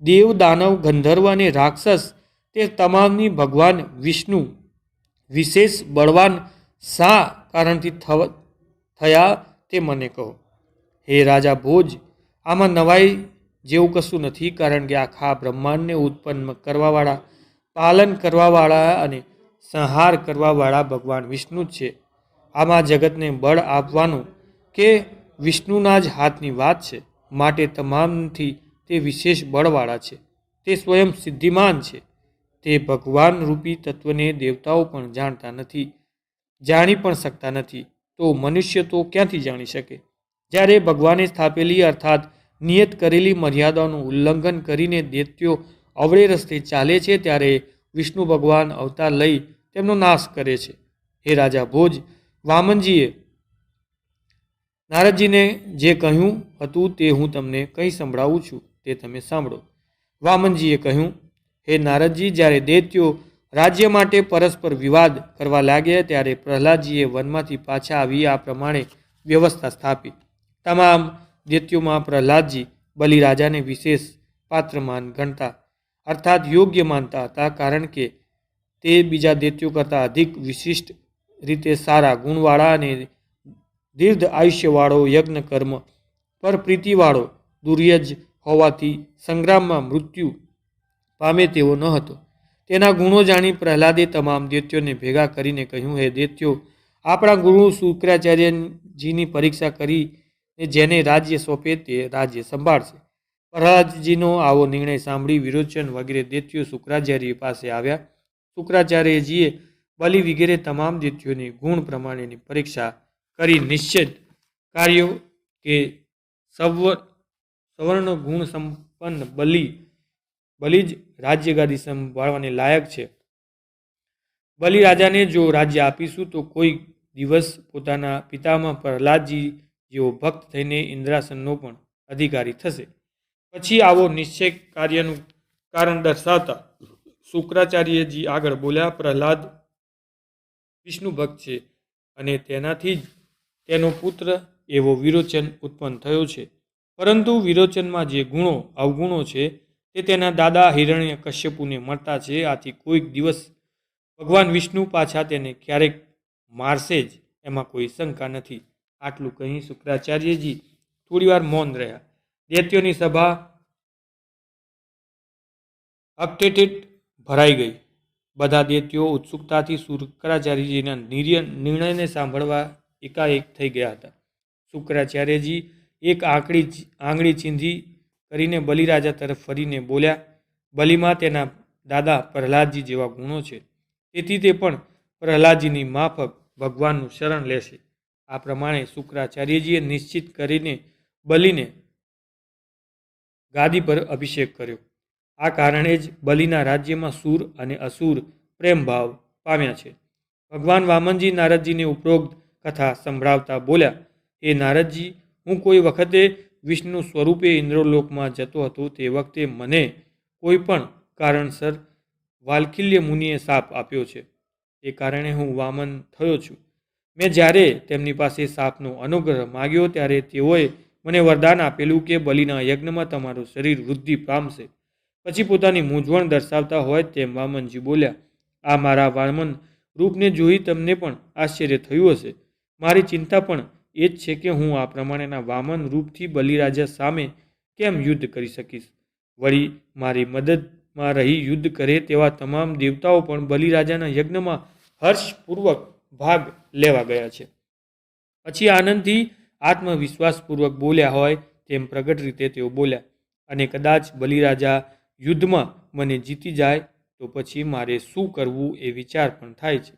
દેવ, દાનવ, ગંધર્વ અને રાક્ષસ તે તમામની ભગવાન વિષ્ણુ વિશેષ બળવાન શા કારણથી થયા તે મને કહો. હે રાજા ભોજ, આમાં નવાઈ જેવું કશું નથી, કારણ કે આખા બ્રહ્માંડને ઉત્પન્ન કરવાવાળા, પાલન કરવાવાળા અને સંહાર કરવાવાળા ભગવાન વિષ્ણુ જ છે. આમાં જગતને બળ આપવાનું કે વિષ્ણુના જ હાથની વાત છે. માટે તમામથી તે વિશેષ બળવાળા છે. તે સ્વયં સિદ્ધિમાન છે. તે ભગવાન રૂપી તત્વને દેવતાઓ પણ જાણતા નથી, જાણી પણ શકતા નથી, તો મનુષ્ય તો ક્યાંથી જાણી શકે? જ્યારે ભગવાને સ્થાપેલી અર્થાત નિયત કરેલી મર્યાદાઓનું ઉલ્લંઘન કરીને દૈત્યો અવળે રસ્તે ચાલે છે ત્યારે વિષ્ણુ ભગવાન અવતાર લઈ તેમનો નાશ કરે છે. હે રાજા ભોજ, વામનજીએ નારદજીને જે કહ્યું હતું તે હું તમને કહી સંભળાવું છું, તે તમે સાંભળો. વામનજીએ કહ્યું, હે નારદજી, જ્યારે દૈત્યો રાજ્ય માટે પરસ્પર વિવાદ કરવા લાગ્યા ત્યારે પ્રહલાદજીએ વનમાંથી પાછા આવી આ પ્રમાણે વ્યવસ્થા સ્થાપી. તમામ દૈત્યોમાં પ્રહલાદજી બલિરાજાને વિશેષ પાત્રમાન ગણતા, અર્થાત યોગ્ય માનતા હતા, કારણ કે તે બીજા દૈત્યો કરતાં અધિક વિશિષ્ટ રીતે સારા ગુણવાળા અને દીર્ઘ આયુષ્યવાળો, યજ્ઞ કર્મ પર પ્રીતિવાળો દુર્યજ હોવાથી સંગ્રામમાં મૃત્યુ પામે તેવો ન હતો. તેના ગુણો જાણી પ્રહલાદે તમામ દૈત્યોને ભેગા કરીને કહ્યું, હે દૈત્યો, આપણા ગુરુ શુક્રાચાર્યજીની પરીક્ષા કરીને જેને રાજ્ય સોંપે તે રાજ્ય સંભાળશે. પ્રહલાદજીનો આવો નિર્ણય સાંભળી વિરોચન વગેરે દૈત્યો શુક્રાચાર્ય પાસે આવ્યા. શુક્રાચાર્યજીએ બલિ વગેરે તમામ દૈત્યોની ગુણ પ્રમાણેની પરીક્ષા કરી નિશ્ચિત કાર્યો કે સવર્ણ ગુણ સંપન્ન બલિ જ રાજ્યગાદી સંભાળવાને લાયક છે. બલિ રાજાને જો રાજ્ય આપીશું તો કોઈ દિવસ પોતાના પિતામાં પ્રહલાદજી જેવો ભક્ત થઈને ઇન્દ્રાસનનો પણ અધિકારી થશે. પછી આવો નિશ્ચય કાર્યનું કારણ દર્શાવતા શુક્રાચાર્યજી આગળ બોલ્યા, પ્રહલાદ વિષ્ણુ ભક્ત છે અને તેનાથી જ તેનો પુત્ર એવો વિરોચન ઉત્પન્ન થયો છે. પરંતુ વિરોચનમાં જે ગુણો અવગુણો છે તે તેના દાદા હિરણ્ય કશ્યપુને મળતા છે. આથી કોઈક દિવસ ભગવાન વિષ્ણુ પાછા તેને ક્યારેક મારશે જ, એમાં કોઈ શંકા નથી. આટલું કહી શુક્રાચાર્યજી થોડીવાર મૌન રહ્યા. દૈત્યોની સભા અકટેટેટ ભરાઈ ગઈ. બધા દૈત્યો ઉત્સુકતાથી શુક્રાચાર્યજીના નિર્ણયને સાંભળવા એકાએક થઈ ગયા હતા. શુક્રાચાર્યજી એક આંગળી ચીંધી કરીને બલિરાજા તરફ ફરીને બોલ્યા, બલિમાં તેના દાદા પ્રહલાદજી જેવા ગુણો છે, તેથી તે પણ પ્રહલાદજીની માફક ભગવાનનું શરણ લેશે. આ પ્રમાણે શુક્રાચાર્યજીએ નિશ્ચિત કરીને બલિને ગાદી પર અભિષેક કર્યો. આ કારણે જ બલિના રાજ્યમાં સૂર અને અસુર પ્રેમભાવ પામ્યા છે. ભગવાન વામનજી નારદજીને ઉપરોક્ત કથા સંભળાવતા બોલ્યા, હે નારદજી, હું કોઈ વખતે વિષ્ણુ સ્વરૂપે ઇન્દ્રલોકમાં જતો હતો. તે વખતે મને કોઈ પણ કારણસર વાલ્કિલ્ય મુનિએ શાપ આપ્યો છે. તે કારણે હું વામન થયો છું. મેં જ્યારે તેમની પાસે શાપનો અનુગ્રહ માગ્યો ત્યારે તેઓએ મને વરદાન આપેલું કે બલિના યજ્ઞમાં તમારું શરીર વૃદ્ધિ પામશે. પછી પોતાની મૂંઝવણ દર્શાવતા હોય તેમ વામનજી બોલ્યા, આ મારા વામન રૂપને જોઈ તમને પણ આશ્ચર્ય થયું હશે. મારી ચિંતા પણ એ જ છે કે હું આ પ્રમાણેના વામન રૂપથી બલિરાજા સામે કેમ યુદ્ધ કરી શકીશ. વળી મારી મદદમાં રહી યુદ્ધ કરે તેવા તમામ દેવતાઓ પણ બલિરાજાના યજ્ઞમાં હર્ષપૂર્વક ભાગ લેવા ગયા છે. પછી આનંદથી આત્મવિશ્વાસપૂર્વક બોલ્યા હોય તેમ પ્રગટ રીતે તેઓ બોલ્યા, અને કદાચ બલિરાજા યુદ્ધમાં મને જીતી જાય તો પછી મારે શું કરવું એ વિચાર પણ થાય છે,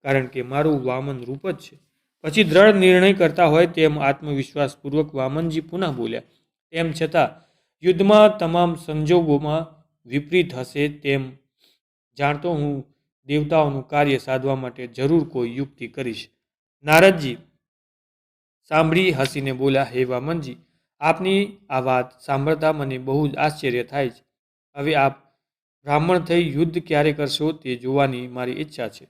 કારણ કે મારું વામન રૂપ જ છે. પછી દ્રઢ નિર્ણય કરતા હોય તેમ આત્મવિશ્વાસપૂર્વક વામનજી પુનઃ બોલ્યા, તેમ છતાં યુદ્ધમાં તમામ સંજોગોમાં વિપરીત હશે તેમ જાણતો હું દેવતાઓનું કાર્ય સાધવા માટે જરૂર કોઈ યુક્તિ કરીશ. નારદજી સાંભળી હસીને બોલ્યા, હે વામનજી, આપની આ વાત સાંભળતા મને બહુ જ આશ્ચર્ય થાય છે. હવે આપ બ્રાહ્મણ થઈ યુદ્ધ ક્યારે કરશો તે જોવાની મારી ઈચ્છા છે.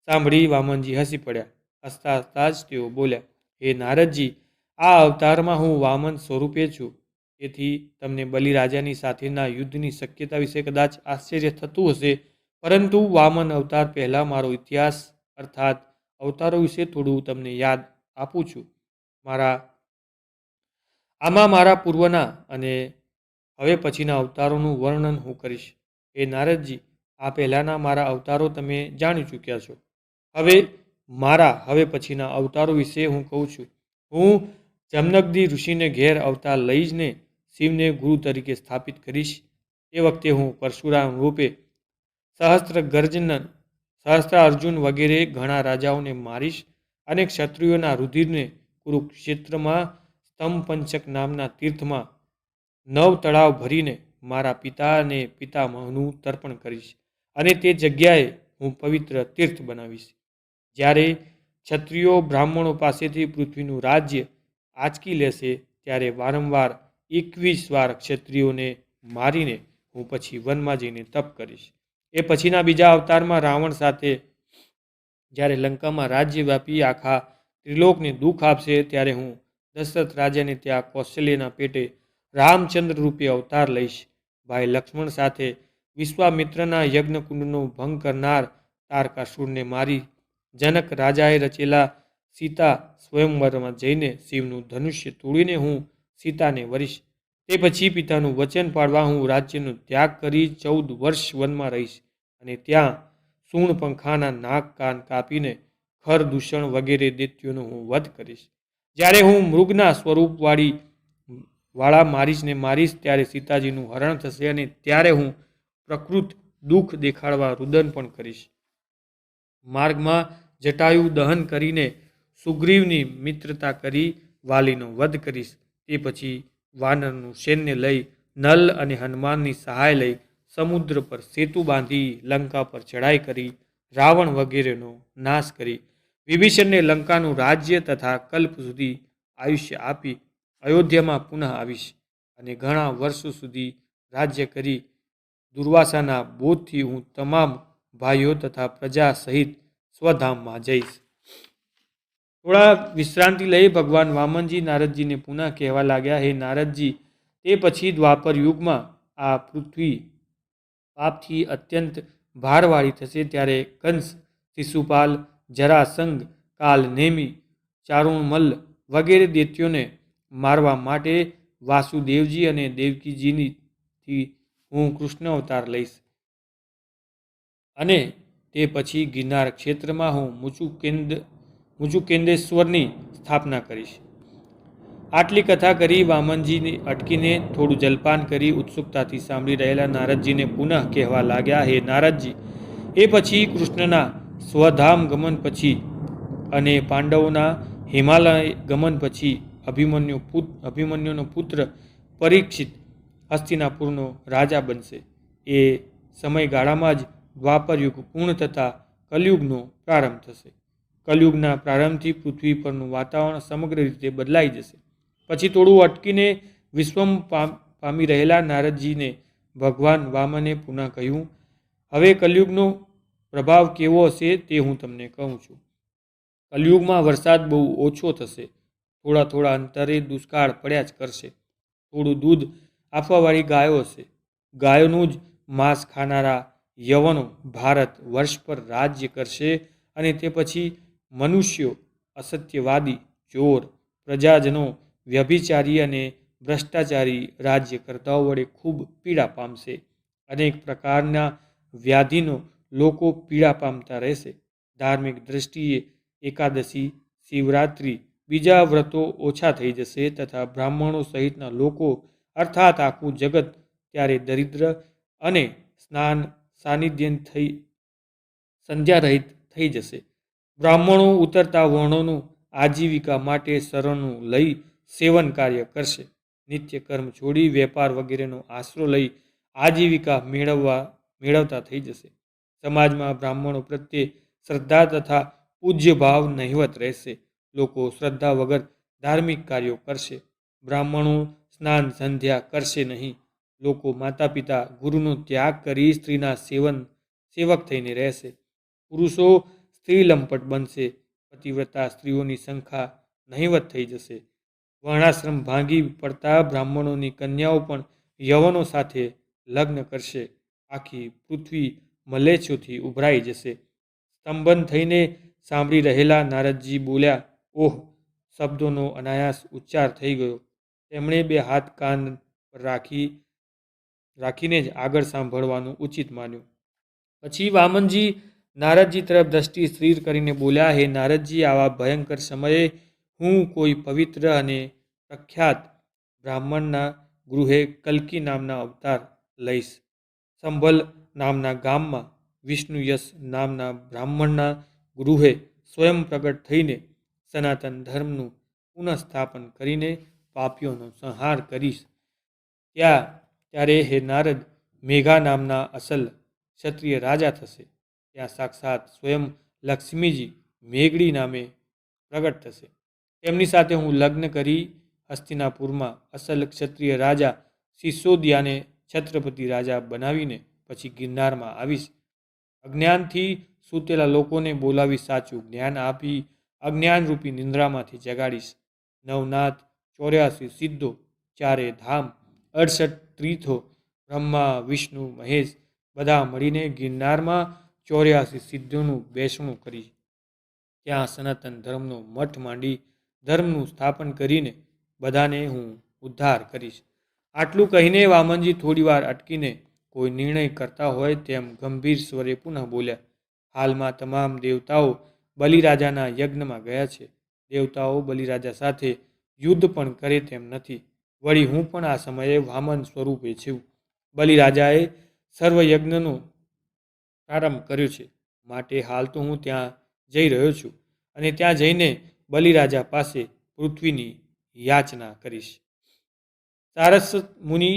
સાંભળી વામનજી હસી પડ્યા. હસતા હસતા જ તેઓ બોલ્યા, હે નારદજી, આ અવતારમાં હું વામન સ્વરૂપે છું. તેથી તમને બલિરાજાની સાથેના યુદ્ધની શક્યતા વિશે કદાચ આશ્ચર્ય થતું હશે, પરંતુ વામન અવતાર પહેલાં મારો ઇતિહાસ અર્થાત અવતારો વિશે થોડું તમને યાદ આપું છું. આમાં મારા પૂર્વના અને હવે પછીના અવતારોનું વર્ણન હું કરીશ. હે નારદજી, આ પહેલાંના મારા અવતારો તમે જાણી ચૂક્યા છો. હવે પછીના અવતારો વિશે હું કહું છું. હું જમનગદી ઋષિને ઘેર અવતાર લઈને શિવને ગુરુ તરીકે સ્થાપિત કરીશ. તે વખતે હું પરશુરામ રૂપે સહસ્ત્રાર્જુન વગેરે ઘણા રાજાઓને મારીશ અને ક્ષત્રિયોના રુધિરને કુરુક્ષેત્રમાં સ્તંભપંચક નામના તીર્થમાં 9 તળાવ ભરીને મારા પિતા અને પિતામહનું તર્પણ કરીશ. અને તે જગ્યાએ હું પવિત્ર તીર્થ બનાવીશ. જ્યારે ક્ષત્રિયો બ્રાહ્મણો પાસેથી પૃથ્વીનું રાજ્ય આંચકી લેશે ત્યારે વારંવાર 21 વાર ક્ષત્રિયોને મારીને હું પછી વનમાં જઈને તપ કરીશ. એ પછીના બીજા અવતારમાં રાવણ સાથે જ્યારે લંકામાં રાજ્ય વ્યાપી આખા ત્રિલોકને દુઃખ આપશે ત્યારે હું દશરથ રાજાને ત્યાં કૌશલ્યના પેટે રામચંદ્ર રૂપે અવતાર લઈશ. ભાઈ લક્ષ્મણ સાથે વિશ્વામિત્રના યજ્ઞકુંડનો ભંગ કરનાર તારકાસુરને મારી જનક રાજાએ રચેલા સીતા સ્વયંવરમાં જઈને શિવનું ધનુષ્ય તોડીને હું સીતાને વરીશ. તે પછી પિતાનું વચન પાળવા હું રાજ્યનો ત્યાગ કરી 14 વર્ષ વનમાં રહીશ અને ત્યાં શૂર્ણપંખાના નાક કાન કાપીને ખર દૂષણ વગેરે દૈત્યોનો હું વધ કરીશ. જ્યારે હું મૃગના વાળા મારીશ ત્યારે સીતાજીનું હરણ થશે અને ત્યારે હું પ્રકૃત દુઃખ દેખાડવા રુદન પણ કરીશ. માર્ગમાં જટાયુ દહન કરીને સુગ્રીવની મિત્રતા કરી વાલીનો વધ કરીશ. તે પછી વાનરનું સૈન્ય લઈ નલ અને હનુમાનની સહાય લઈ સમુદ્ર પર સેતુ બાંધી લંકા પર ચઢાઈ કરી રાવણ વગેરેનો નાશ કરી વિભીષણને લંકાનું રાજ્ય તથા કલ્પ સુધી આયુષ્ય આપી અયોધ્યામાં પુનઃ આવીશ અને ઘણા વર્ષો સુધી રાજ્ય કરી દુર્વાસાના બોધથી હું તમામ ભાઈઓ તથા પ્રજા સહિત સ્વધામમાં જઈશ. થોડા વિશ્રાંતિ લઈ ભગવાન વામનજી નારદજીને પુનઃ કહેવા લાગ્યા, હે નારદજી, તે પછી દ્વાપર યુગમાં આ પૃથ્વી પાપથી અત્યંત ભારવાળી થશે ત્યારે કંસ, શિશુપાલ, જરાસંઘ, કાલ નેમી, ચારુણમલ્લ વગેરે દૈત્યોને મારવા માટે વાસુદેવજી અને દેવકીજીથી હું કૃષ્ણ અવતાર લઈશ અને તે પછી ગિરનાર ક્ષેત્રમાં હું મુચુકેન્દેશ્વરની સ્થાપના કરીશ. આટલી કથા કરી વામનજી અટકીને થોડું જલપાન કરી ઉત્સુકતાથી સાંભળી રહેલા નારદજીને પુનઃ કહેવા લાગ્યા, હે નારદજી, એ પછી કૃષ્ણના સ્વધામ ગમન પછી અને પાંડવોના હિમાલય ગમન પછી અભિમન્યુનો પુત્ર પરીક્ષિત હસ્તિનાપુરનો રાજા બનશે. એ સમયગાળામાં જ દ્વાપર યુગ પૂર્ણ થતાં કલયુગનો પ્રારંભ થશે. કલયુગના પ્રારંભથી પૃથ્વી પરનું વાતાવરણ સમગ્ર રીતે બદલાઈ જશે. પછી થોડું અટકીને વિશ્વમ પામી રહેલા નારદજીને ભગવાન વામને પુનઃ કહ્યું, હવે કલયુગનો પ્રભાવ કેવો હશે તે હું તમને કહું છું. કલયુગમાં વરસાદ બહુ ઓછો થશે. થોડા અંતરે દુષ્કાળ પડ્યા જ કરશે. થોડું દૂધ આપવાવાળી ગાયો હશે. ગાયોનું જ માંસ ખાનારા યવનો ભારત વર્ષ પર રાજ્ય કરશે અને તે પછી મનુષ્યો અસત્યવાદી, ચોર, પ્રજાજનો, વ્યભિચારી અને ભ્રષ્ટાચારી રાજ્યકર્તાઓ વડે ખૂબ પીડા પામશે. અનેક પ્રકારના વ્યાધિનો લોકો પીડા પામતા રહેશે. ધાર્મિક દ્રષ્ટિએ એકાદશી, શિવરાત્રિ, બીજા વ્રતો ઓછા થઈ જશે તથા બ્રાહ્મણો સહિતના લોકો અર્થાત આખું જગત ત્યારે દરિદ્ર અને સંધ્યા રહિત થઈ જશે. બ્રાહ્મણો ઉતરતા વર્ણોનું આજીવિકા માટે શરણું લઈ સેવન કાર્ય કરશે. નિત્ય કર્મ છોડી વેપાર વગેરેનો આશરો લઈ આજીવિકા મેળવતા થઈ જશે. સમાજમાં બ્રાહ્મણો પ્રત્યે શ્રદ્ધા તથા પૂજ્ય ભાવ નહિવત રહેશે. લોકો શ્રદ્ધા વગર ધાર્મિક કાર્યો કરશે. બ્રાહ્મણો સ્નાન સંધ્યા કરશે નહીં. લોકો માતા પિતા ગુરુનો ત્યાગ કરી સ્ત્રીના સેવક થઈને રહેશે. પુરુષો સ્ત્રી લંપટ બનશે. પતિવ્રતા સ્ત્રીઓની સંખ્યા નહિવત થઈ જશે. વર્ણાશ્રમ ભાંગી પડતા બ્રાહ્મણોની કન્યાઓ પણ યવનો સાથે લગ્ન કરશે. આખી પૃથ્વી મલેચ્છોથી ઉભરાઈ જશે. સ્તંભન થઈને સાંભળી રહેલા નારદજી બોલ્યા, ઓહ! શબ્દોનો અનાયાસ ઉચ્ચાર થઈ ગયો. તેમણે બે હાથ કાન પર રાખીને જ આગળ સાંભળવાનું ઉચિત માન્યું. પછી વામનજી નારદજી તરફ દ્રષ્ટિ સ્થિર કરીને બોલ્યા, હે નારદજી, આવા ભયંકર સમયે હું કોઈ પવિત્ર અને પ્રખ્યાત બ્રાહ્મણના ગૃહે કલ્કી નામના અવતાર લઈશ. સંભલ નામના ગામમાં વિષ્ણુયશ નામના બ્રાહ્મણના ગૃહે સ્વયં પ્રગટ થઈને સનાતન ધર્મનું પુનઃસ્થાપન કરીને પાપીઓનો સંહાર કરીશ. ત્યારે હે નારદ, મેઘા નામના અસલ ક્ષત્રિય રાજા થશે. ત્યાં સાક્ષાત સ્વયં લક્ષ્મીજી મેઘડી નામે પ્રગટ થશે. તેમની સાથે હું લગ્ન કરી હસ્તિનાપુરમાં અસલ ક્ષત્રિય રાજા સિસોદિયાને છત્રપતિ રાજા બનાવીને પછી ગિરનારમાં આવીશ. અજ્ઞાનથી સૂતેલા લોકોને બોલાવી સાચું જ્ઞાન આપી અજ્ઞાનરૂપી નિંદ્રામાંથી જગાડીશ. નવનાથ, 84 સિદ્ધો, 4 ધામ, 68 તીર્થો, બ્રહ્મા, વિષ્ણુ, મહેશ બધા મળીને ગિરનારમાં 84 સિદ્ધોનું બેસણું કરીશ. ત્યાં સનાતન ધર્મનો મઠ માંડી ધર્મનું સ્થાપન કરીને બધાને હું ઉદ્ધાર કરીશ. આટલું કહીને વામનજી થોડીવાર અટકીને કોઈ નિર્ણય કરતા હોય તેમ ગંભીર સ્વરે પુનઃ બોલ્યા. હાલમાં તમામ દેવતાઓ બલિરાજાના યજ્ઞમાં ગયા છે. દેવતાઓ બલિરાજા સાથે યુદ્ધ પણ કરે તેમ નથી. વળી હું પણ આ સમયે વામન સ્વરૂપે છું. બલિરાજાએ સર્વયજ્ઞનો પ્રારંભ કર્યો છે. માટે હાલ તો હું ત્યાં જઈ રહ્યો છું અને ત્યાં જઈને બલિરાજા પાસે પૃથ્વીની યાચના કરીશ. સારસ્વત મુનિ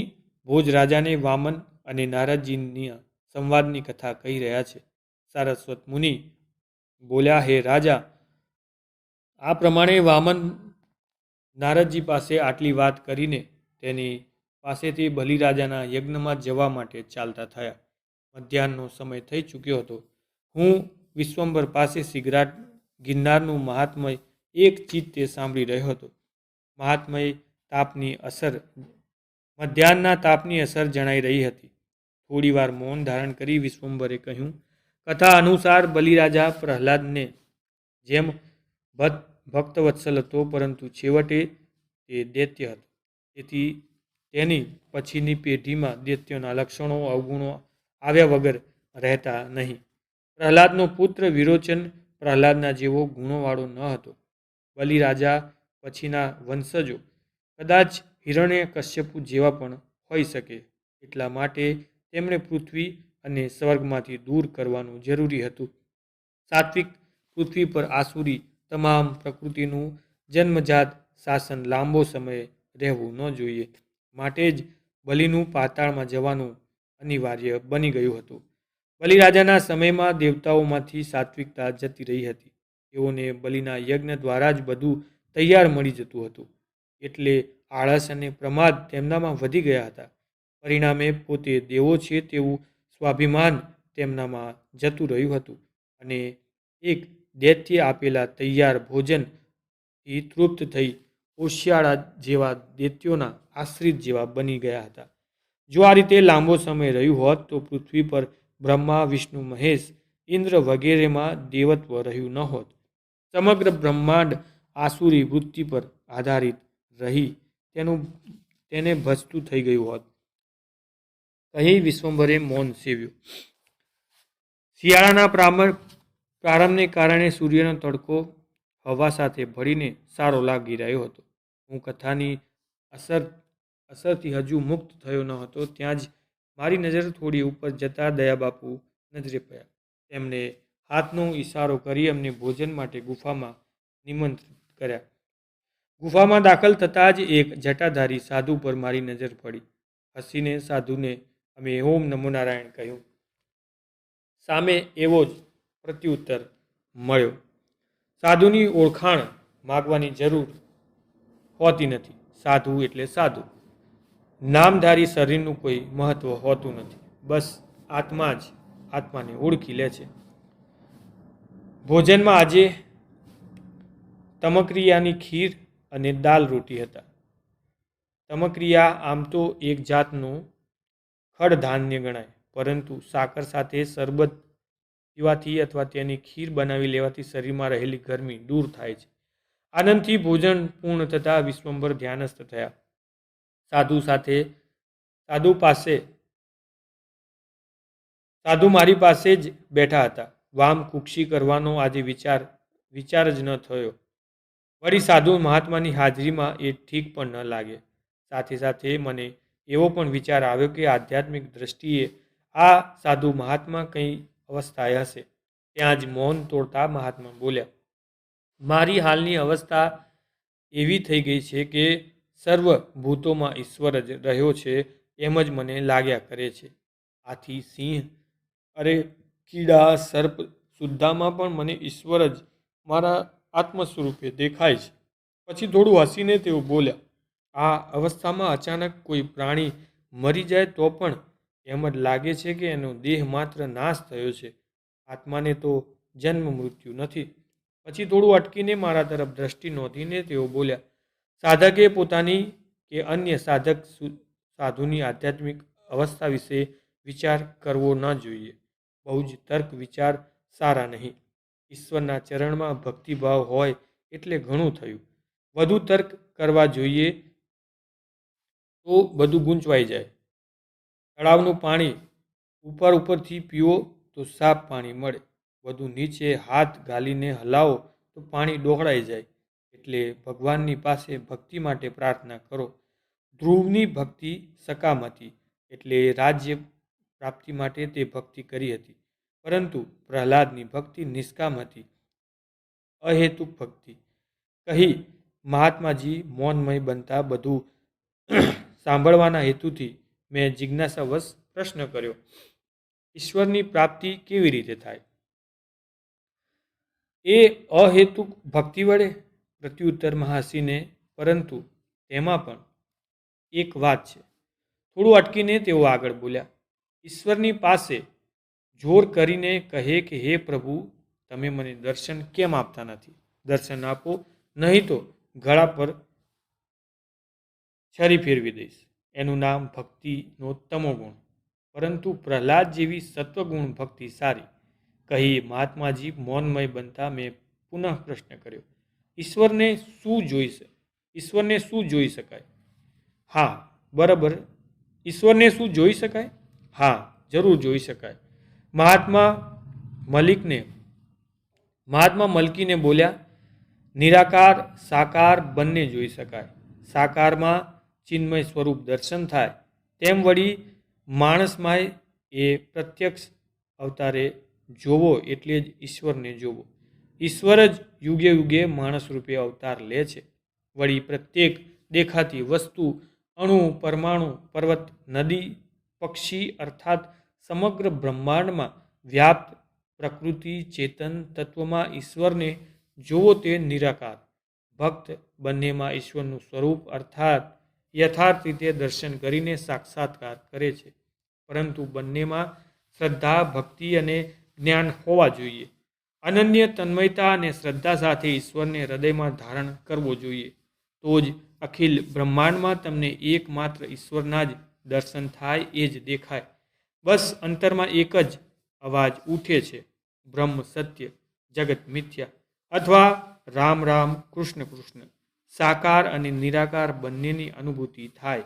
ભોજરાજાને વામન અને નારદજીની સંવાદની કથા કહી રહ્યા છે. સારસ્વત મુનિ બોલ્યા, હે રાજા, આ પ્રમાણે વામન નારદજી પાસે આટલી વાત કરીને તેની પાસેથી બલિરાજાના યજ્ઞમાં જવા માટે ચાલતા થયા. મધ્યાહનનો સમય થઈ ચૂક્યો હતો. હું વિશ્વંભર પાસે સિગરાટ ગિરનારનું મહાત્મય એક ચિત્તે સાંભળી રહ્યો હતો. મહાત્મય તાપની અસર મધ્યાહનના તાપની અસર જણાઈ રહી હતી. થોડીવાર મૌન ધારણ કરી વિશ્વંભરે કહ્યું, કથા અનુસાર બલિરાજા પ્રહલાદને જેમ ભક્તવત્સલ હતો, પરંતુ છેવટે તે દૈત્ય હતો. તેથી તેની પછીની પેઢીમાં દૈત્યોના લક્ષણો અવગુણો આવ્યા વગર રહેતા નહીં. પ્રહલાદનો પુત્ર વિરોચન પ્રહલાદના જેવો ગુણોવાળો ન હતો. બલિરાજા પછીના વંશજો કદાચ હિરણ્યકશ્યપુ જેવા પણ હોઈ શકે. એટલા માટે તેમણે પૃથ્વી અને સ્વર્ગમાંથી દૂર કરવાનું જરૂરી હતું. સાત્વિક પૃથ્વી પર આસુરી તમામ પ્રકૃતિનું જન્મજાત શાસન લાંબો સમય રહેવું ન જોઈએ. માટે જ બલિનું પાતાળમાં જવાનું અનિવાર્ય બની ગયું હતું. બલિરાજાના સમયમાં દેવતાઓમાંથી સાત્વિકતા જતી રહી હતી. તેઓને બલિના યજ્ઞ દ્વારા જ બધું તૈયાર મળી જતું હતું. એટલે આળસ અને પ્રમાદ તેમનામાં વધી ગયા હતા. પરિણામે પોતે દેવો છે તેવું સ્વાભિમાન તેમનામાં જતું રહ્યું હતું અને એક દૈત્ય આપેલા તૈયાર ભોજનથી તૃપ્ત થઈ ઓશિયાળા જેવા દૈત્યોના આશ્રિત જેવા બની ગયા હતા. જો આ રીતે લાંબો સમય રહ્યું હોત તો પૃથ્વી પર બ્રહ્મા, વિષ્ણુ, મહેશ, ઇન્દ્ર વગેરેમાં દેવત્વ રહ્યું ન હોત. સમગ્ર બ્રહ્માંડ આસુરી વૃત્તિ પર આધારિત રહી તેને ભજતું થઈ ગયું હોત. કહી વિશ્વંભરે મૌન સેવ્યું. શિયાળાના પ્રારંભને કારણે સૂર્યનો તડકો હવા સાથે ભળીને સારો લાગી રહ્યો હતો. હું કથાની અસરથી હજુ મુક્ત થયો ન હતો ત્યાં જ મારી નજર થોડી ઉપર જતા દયાબાપુ નજરે પડ્યા. તેમણે હાથનો ઈશારો કરી અમને ભોજન માટે ગુફામાં નિમંત્રિત કર્યા. ગુફામાં દાખલ થતાં જ એક જટાધારી સાધુ પર મારી નજર પડી. હસીને સાધુને અમે ઓમ નમો નારાયણ કહ્યું. સામે એવો જ પ્રત્યુત્તર મળ્યો. સાધુની ઓળખાણ માગવાની જરૂર હોતી નથી. સાધુ એટલે સાધુ. નામધારી શરીરનું કોઈ મહત્વ હોતું નથી. બસ આત્મા જ આત્માને ઓળખી લે છે. ભોજનમાં આજે તમકરિયાની ખીર અને દાલ રોટી હતા. તમકરિયા આમ તો એક જાતનું ખડધાન્ય ગણાય, પરંતુ સાકર સાથે શરબત પીવાથી અથવા તેની ખીર બનાવી લેવાથી શરીરમાં રહેલી ગરમી દૂર થાય છે. આનંદથી ભોજન પૂર્ણ થતાં વિશ્વંભર ધ્યાનસ્થ થયા. સાધુ મારી પાસે જ બેઠા હતા. વામ કુક્ષી કરવાનો આજે વિચાર જ ન થયો. વળી સાધુ મહાત્માની હાજરીમાં એ ઠીક પણ ન લાગે. સાથે સાથે મને એવો પણ વિચાર આવ્યો કે આધ્યાત્મિક દ્રષ્ટિએ આ સાધુ મહાત્મા કંઈ અવસ્થાએ હશે. ત્યાં જ મૌન તોડતા મહાત્મા બોલ્યા, મારી હાલની અવસ્થા એવી થઈ ગઈ છે કે સર્વ ભૂતોમાં ઈશ્વર જ રહ્યો છે એમ જ મને લાગ્યા કરે છે. આથી સિંહ, અરે કીડા સર્પ સુદ્ધામાં પણ મને ઈશ્વર જ મારા આત્મ સ્વરૂપે દેખાય છે. પછી થોડું હસીને તેઓ બોલ્યા, આ અવસ્થામાં અચાનક કોઈ પ્રાણી મરી જાય તો પણ એમ જ લાગે છે કે એનો દેહ માત્ર નાશ થયો છે, આત્માને તો જન્મ મૃત્યુ નથી. પછી થોડું અટકીને મારા તરફ દ્રષ્ટિ નોંધીને તેઓ બોલ્યા, સાધકે પોતાની કે અન્ય સાધુની આધ્યાત્મિક અવસ્થા વિશે વિચાર કરવો ન જોઈએ. બહુ જ તર્ક વિચાર સારા નહીં. ઈશ્વરના ચરણમાં ભક્તિભાવ હોય એટલે ઘણું થયું. વધુ તર્ક કરવા જોઈએ તો બધું ગૂંચવાઈ જાય. તળાવનું પાણી ઉપરથી પીવો તો સાફ પાણી મળે. વધુ નીચે હાથ ગાલીને હલાવો તો પાણી ડહોળાઈ જાય. એટલે ભગવાનની પાસે ભક્તિ માટે પ્રાર્થના કરો. ધ્રુવની ભક્તિ સકામ હતી, એટલે રાજ્ય પ્રાપ્તિ માટે તે ભક્તિ કરી હતી. પરંતુ પ્રહલાદની ભક્તિ નિષ્કામ હતી, અહેતુક ભક્તિ. કહી મહાત્માજી મૌનમય બનતા બધું સાંભળવાના હેતુથી મેં જિજ્ઞાસાવશ પ્રશ્ન કર્યો, ઈશ્વરની પ્રાપ્તિ કેવી રીતે થાય? એ અહેતુક ભક્તિ વડે? પ્રત્યુત્તરમાં હસીને, પરંતુ તેમાં પણ એક વાત છે. થોડું અટકીને તેઓ આગળ બોલ્યા, ઈશ્વરની પાસે જોર કરીને કહે કે હે પ્રભુ, તમે મને દર્શન કેમ આપતા નથી? દર્શન આપો, નહીં તો ગળા પર છરી ફેરવી દઈશ. એનું નામ ભક્તિનો તમો ગુણ. પરંતુ પ્રહલાદ જેવી સત્વગુણ ભક્તિ સારી. કહી મહાત્માજી મૌનમય બનતા મેં પુનઃ પ્રશ્ન કર્યો, ઈશ્વરને શું જોઈ શકાય? હા, બરાબર. ઈશ્વરને શું જોઈ શકાય? હા, જરૂર જોઈ શકાય. મહાત્મા મલકીને બોલ્યા, નિરાકાર સાકાર બંને જોઈ શકાય. સાકારમાં ચિન્મય સ્વરૂપ દર્શન થાય, તેમ વળી માણસમાંય એ પ્રત્યક્ષ અવતારે જોવો એટલે જ ઈશ્વરને જોવો. ઈશ્વર જ યુગે યુગે માણસ રૂપે અવતાર લે છે. વળી પ્રત્યેક દેખાતી વસ્તુ, અણુ, પરમાણુ, પર્વત, નદી, પક્ષી અર્થાત સમગ્ર બ્રહ્માંડમાં વ્યાપ્ત પ્રકૃતિ ચેતન તત્વમાં ઈશ્વરને જોવો તે નિરાકાર. ભક્ત બંનેમાં ઈશ્વરનું સ્વરૂપ અર્થાત યથાર્થ રીતે દર્શન કરીને સાક્ષાત્કાર કરે છે. પરંતુ બંનેમાં શ્રદ્ધા, ભક્તિ અને જ્ઞાન હોવા જોઈએ. અનન્ય તન્મયતા અને શ્રદ્ધા સાથે ઈશ્વરને હૃદયમાં ધારણ કરવો જોઈએ. તો જ અખિલ બ્રહ્માંડમાં તમને એકમાત્ર ઈશ્વરના જ દર્શન થાય, એ જ દેખાય. બસ અંતરમાં એક જ અવાજ ઉઠે છે, બ્રહ્મ સત્ય, જગત મિથ્યા, અથવા રામ રામ, કૃષ્ણ કૃષ્ણ. સાકાર અને નિરાકાર બંનેની અનુભૂતિ થાય.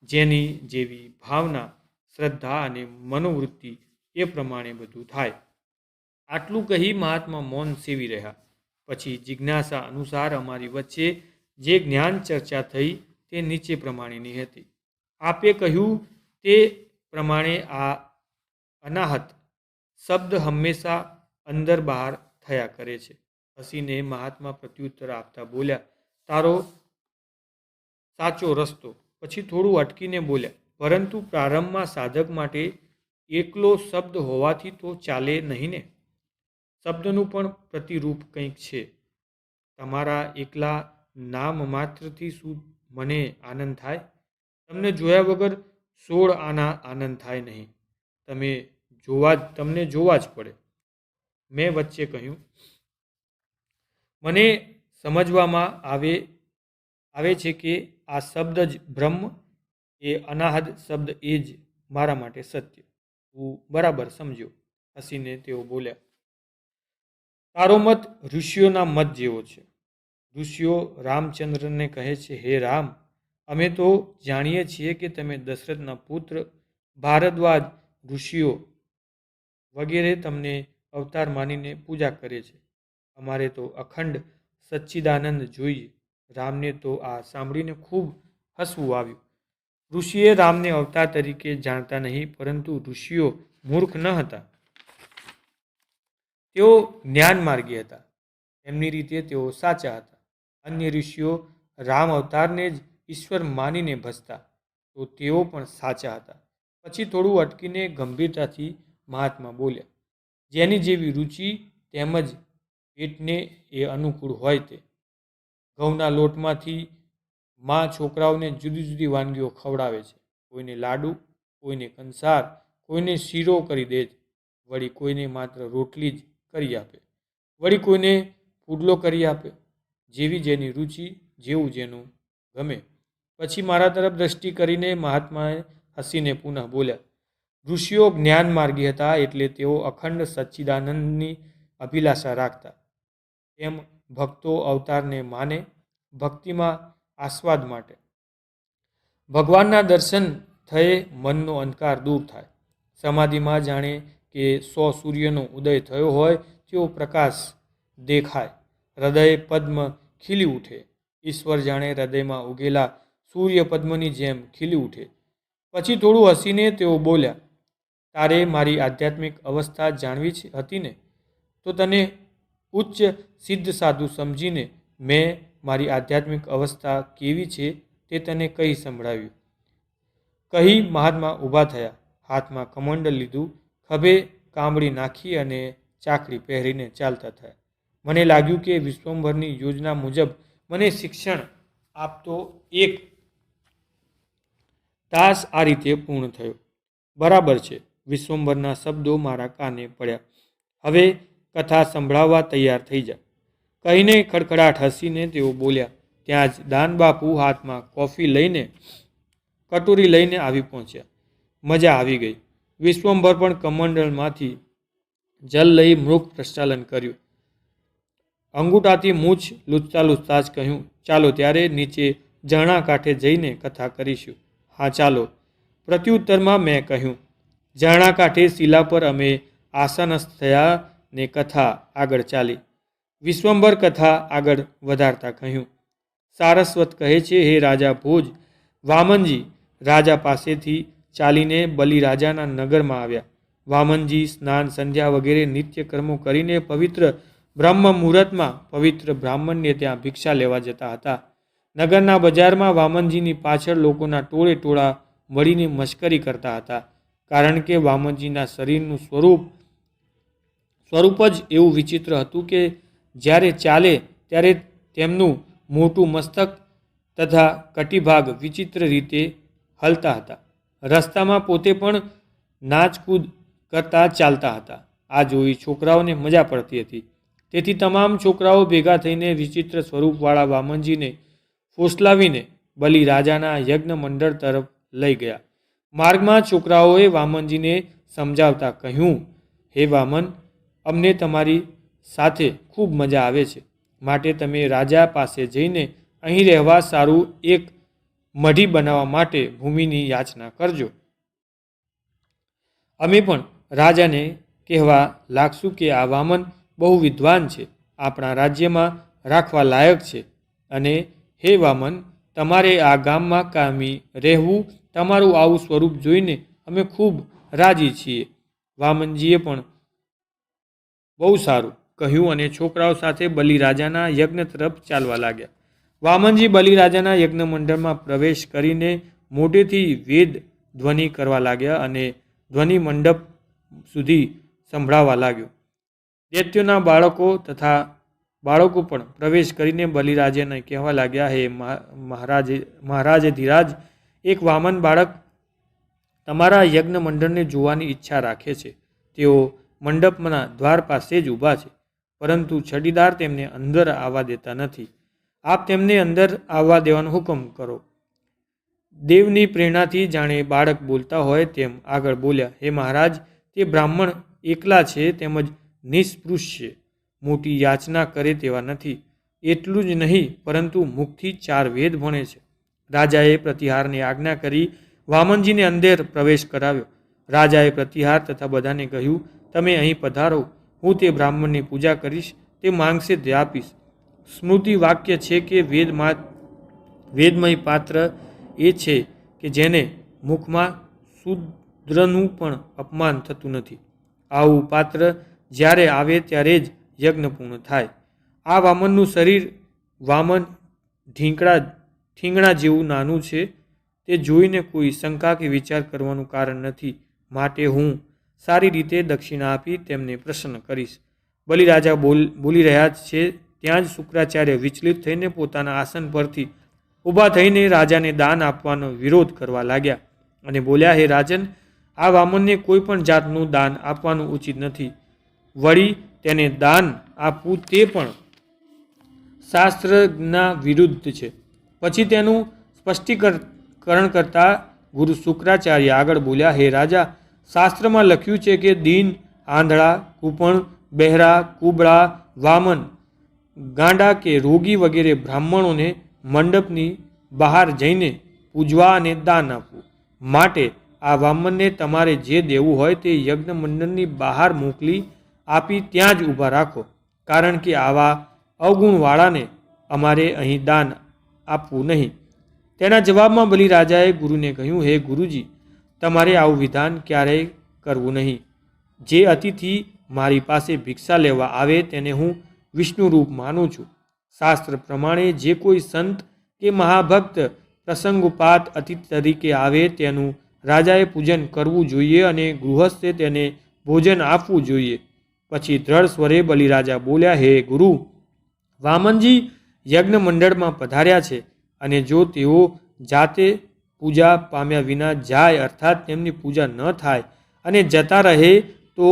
જેની જેવી ભાવના, શ્રદ્ધા અને મનોવૃત્તિ એ પ્રમાણે બધું થાય. આટલું કહી મહાત્મા મૌન સેવી રહ્યા. પછી જિજ્ઞાસા અનુસાર અમારી વચ્ચે જે જ્ઞાન ચર્ચા થઈ તે નીચે પ્રમાણેની હતી. આપે કહ્યું તે પ્રમાણે આ અનાહત શબ્દ હંમેશા અંદર બહાર થયા કરે છે. હસીને મહાત્મા પ્રત્યુત્તર આપતા બોલ્યા, તારો સાચો રસ્તો. પછી થોડું અટકીને બોલ્યા, પરંતુ પ્રારંભમાં સાધક માટે એકલો શબ્દ હોવાથી તો ચાલે નહીં ને? શબ્દનું પણ પ્રતિરૂપ કંઈક છે. તમારા એકલા નામ માત્રથી શું મને આનંદ થાય? તમને જોયા વગર 16 આના આનંદ થાય નહીં. તમને જોવા જ પડે. મેં વચ્ચે કહ્યું, મને સમજવામાં આવે છે કે આ શબ્દ જ બ્રહ્મ, એ અનાહદ શબ્દ એ જ મારા માટે સત્ય. તું બરાબર સમજ્યો. હસીને તેઓ બોલ્યા, તારો મત ઋષિઓના મત જેવો છે. ઋષિઓ રામચંદ્રને કહે છે, હે રામ, અમે તો જાણીએ છીએ કે તમે દશરથના પુત્ર, ભારદ્વાજ ઋષિઓ વગેરે તમને અવતાર માનીને પૂજા કરે છે. અમારે તો અખંડ સચ્ચિદાનંદ જોઈએ. રામને તો આ સાંભળીને ખૂબ હસવું આવ્યું. ઋષિએ રામને અવતાર તરીકે જાણતા નહીં, પરંતુ ઋષિઓ મૂર્ખ ન હતા. તેઓ જ્ઞાન માર્ગી હતા. એમની રીતે તેઓ સાચા હતા. અન્ય ઋષિઓ રામ અવતારને જ ઈશ્વર માનીને ભજતા, તો તેઓ પણ સાચા હતા. પછી થોડું અટકીને ગંભીરતાથી મહાત્મા બોલ્યા, જેની જેવી રુચિ તેમજ પેટને એ અનુકૂળ હોય તે. ઘઉંના લોટમાંથી માં છોકરાઓને જુદી જુદી વાનગીઓ ખવડાવે છે. કોઈને લાડુ, કોઈને કંસાર, કોઈને શીરો કરી દે છે. વળી કોઈને માત્ર રોટલી જ કરી આપે. વળી કોઈને પુડલો કરી આપે. જેવી જેની રુચિ, જેવું જેનું ગમે. પછી મારા તરફ દ્રષ્ટિ કરીને મહાત્માએ હસીને પુનઃ બોલ્યા, ઋષિઓ જ્ઞાન માર્ગી હતા, એટલે તેઓ અખંડ સચ્ચિદાનંદની અભિલાષા રાખતા. તેમ ભક્તો અવતારને માને ભક્તિમાં આસ્વાદ માટે. ભગવાનના દર્શન થયે મનનો અંધકાર દૂર થાય. સમાધિમાં જાણે કે 100 સૂર્યનો ઉદય થયો હોય તેવો પ્રકાશ દેખાય. હૃદય પદ્મ ખીલી ઉઠે. ઈશ્વર જાણે હૃદયમાં ઉગેલા સૂર્ય પદ્મની જેમ ખીલી ઉઠે. પછી થોડું હસીને તેઓ બોલ્યા, તારે મારી આધ્યાત્મિક અવસ્થા જાણવી હતી ને? તો તને ઉચ્ચ સિદ્ધ સાધુ સમજીને મેં મારી આધ્યાત્મિક અવસ્થા કેવી છે તે તને કહી સંભળાવ્યું. કહી મહાત્મા ઊભા થયા. હાથમાં કમંડલ લીધું, ખભે કામળી નાખી અને ચાકડી પહેરીને ચાલતા થયા. મને લાગ્યું કે વિશ્વંભરની યોજના મુજબ મને શિક્ષણ આપતો એક તાસ આ રીતે પૂર્ણ થયો. બરાબર છે. વિશ્વંભરના શબ્દો મારા કાને પડ્યા. હવે કથા સંભળાવવા તૈયાર થઈ જા. કહીને ખડખડાટ હસીને તેઓ બોલ્યા. ત્યાં જ દાનબાપુ હાથમાં કોફી લઈને કટોરી લઈને આવી પહોંચ્યા. મજા આવી ગઈ. વિશ્વંભર પણ કમંડળમાંથી જલ લઈ મૃગ પ્રક્ષાલન કર્યું. અંગૂઠાથી મૂછ લૂછતા લૂછતા જ કહ્યું, ચાલો ત્યારે નીચે ઝરણા કાંઠે જઈને કથા કરીશું. હા ચાલો. પ્રત્યુત્તરમાં મેં કહ્યું. ઝરણા કાંઠે શિલા પર અમે આસનસ્થ થયા ને કથા આગળ ચાલી. વિશ્વંભર કથા આગળ વધારતા કહ્યું, સારસ્વત કહે છે, હે રાજા ભોજ, વામનજી રાજા પાસેથી ચાલીને બલિરાજાના નગરમાં આવ્યા. વામનજી સ્નાન સંધ્યા વગેરે નિત્ય કર્મો કરીને પવિત્ર બ્રહ્મ મુહૂર્તમાં પવિત્ર બ્રાહ્મણને ત્યાં ભિક્ષા લેવા જતા હતા. નગરના બજારમાં વામનજીની પાછળ લોકોના ટોળે ટોળા મળીને મશ્કરી કરતા હતા. કારણ કે વામનજીના શરીરનું સ્વરૂપ જ એવું વિચિત્ર હતું કે જ્યારે ચાલે ત્યારે તેમનું મોટું મસ્તક તથા કટિભાગ વિચિત્ર રીતે હલતા હતા. રસ્તામાં પોતે પણ નાચકૂદ કરતા ચાલતા હતા. આ જોઈ છોકરાઓને મજા પડતી હતી. તેથી તમામ છોકરાઓ ભેગા થઈને વિચિત્ર સ્વરૂપવાળા વામનજીને ફોસલાવીને બલિરાજાના યજ્ઞ મંડળ તરફ લઈ ગયા. માર્ગમાં છોકરાઓએ વામનજીને સમજાવતા કહ્યું, હે વામન, અમને તમારી સાથે ખૂબ મજા આવે છે. માટે તમે રાજા પાસે જઈને અહીં રહેવા સારું એક મઢી બનાવવા માટે ભૂમિની યાચના કરજો. અમે પણ રાજાને કહેવા લાગશું કે આ વામન બહુ વિદ્વાન છે, આપણા રાજ્યમાં રાખવા લાયક છે. અને હે વામન, તમારે આ ગામમાં કાયમી રહેવું. તમારું આવું સ્વરૂપ જોઈને અમે ખૂબ રાજી છીએ. વામનજીએ પણ બહુ સારું કહ્યું અને છોકરાઓ સાથે બલિરાજાના યજ્ઞ તરફ ચાલવા લાગ્યા. વામનજી બલિરાજાના યજ્ઞ મંડળમાં પ્રવેશ કરીને મોટેથી વેદ ધ્વનિ કરવા લાગ્યા અને ધ્વનિ મંડપ સુધી સંભળાવવા લાગ્યો. દૈત્યોના બાળકો પણ પ્રવેશ કરીને બલિરાજાને કહેવા લાગ્યા, હે મહારાજ ધીરાજ, એક વામન બાળક તમારા યજ્ઞ મંડળને જોવાની ઈચ્છા રાખે છે. તેઓ મંડપના દ્વાર પાસે જ ઊભા છે, પરંતુ છડીદાર તેમને અંદર આવવા દેતા નથી. આપ તેમને અંદર આવવા દેવાનો હુકમ કરો. દેવની પ્રેરણાથી જાણે બાળક બોલતા હોય તેમ આગળ બોલ્યા, હે મહારાજ, તે બ્રાહ્મણ એકલા છે તેમજ નિષ્પૃશ છે. મોટી યાચના કરે તેવા નથી. એટલું જ નહીં, પરંતુ મુખથી 4 વેદ ભણે છે. રાજાએ પ્રતિહારની આજ્ઞા કરી વામનજીને અંદર પ્રવેશ કરાવ્યો. રાજાએ પ્રતિહાર તથા બધાને કહ્યું, તમે અહીં પધારો, હું તે બ્રાહ્મણની પૂજા કરીશ, તે માંગશે તે આપીશ. સ્મૃતિ વાક્ય છે કે વેદમય પાત્ર એ છે કે જેને મુખમાં શૂદ્રનું પણ અપમાન થતું નથી. આવું પાત્ર જ્યારે આવે ત્યારે જ યજ્ઞ પૂર્ણ થાય. આ વામનનું શરીર વામન ઠીંગણા જેવું નાનું છે. તે જોઈને કોઈ શંકા કે વિચાર કરવાનું કારણ નથી. માટે હું સારી રીતે દક્ષિણા આપી તેમને પ્રસન્ન કરીશ. બલિરાજા બોલી રહ્યા છે ત્યાં જ શુક્રાચાર્ય વિચલિત થઈને પોતાના આસન પરથી ઊભા થઈને રાજાને દાન આપવાનો વિરોધ કરવા લાગ્યા અને બોલ્યા, હે રાજન, આ વામનને કોઈ પણ જાતનું દાન આપવાનું ઉચિત નથી. વળી તેને દાન આપવું તે પણ શાસ્ત્રના વિરુદ્ધ છે. પછી તેનું સ્પષ્ટીકરણ કરતા ગુરુ શુક્રાચાર્ય આગળ બોલ્યા, હે રાજા, શાસ્ત્રમાં લખ્યું છે કે દીન, આંધળા, કૂપણ, બહેરા, કુબળા, વામન, ગાંડા કે રોગી વગેરે બ્રાહ્મણોને મંડપની બહાર જઈને પૂજવા અને દાન આપવું. માટે આ વામનને તમારે જે દેવું હોય તે યજ્ઞ મંડળની બહાર મોકલી આપી ત્યાં જ ઊભા રાખો, કારણ કે આવા અવગુણવાળાને અમારે અહીં દાન આપવું નહીં. તેના જવાબમાં બલિરાજાએ ગુરુને કહ્યું, હે ગુરુજી, તમારે આવું વિધાન ક્યારેય કરવું નહીં. જે અતિથિ મારી પાસે ભિક્ષા લેવા આવે તેને હું વિષ્ણુ રૂપ માનું છું. શાસ્ત્ર પ્રમાણે જે કોઈ સંત કે મહાભક્ત પ્રસંગોપાત અતિથિ તરીકે આવે તેનું રાજાએ પૂજન કરવું જોઈએ અને ગૃહસ્થે તેને ભોજન આપવું જોઈએ. પછી દ્રઢ સ્વરે બલિરાજા બોલ્યા, હે ગુરુ, વામનજી યજ્ઞ મંડળમાં પધાર્યા છે અને જો તેઓ જાતે પૂજા પામ્યા વિના જાય, અર્થાત તેમની પૂજા ન થાય અને જતા રહે તો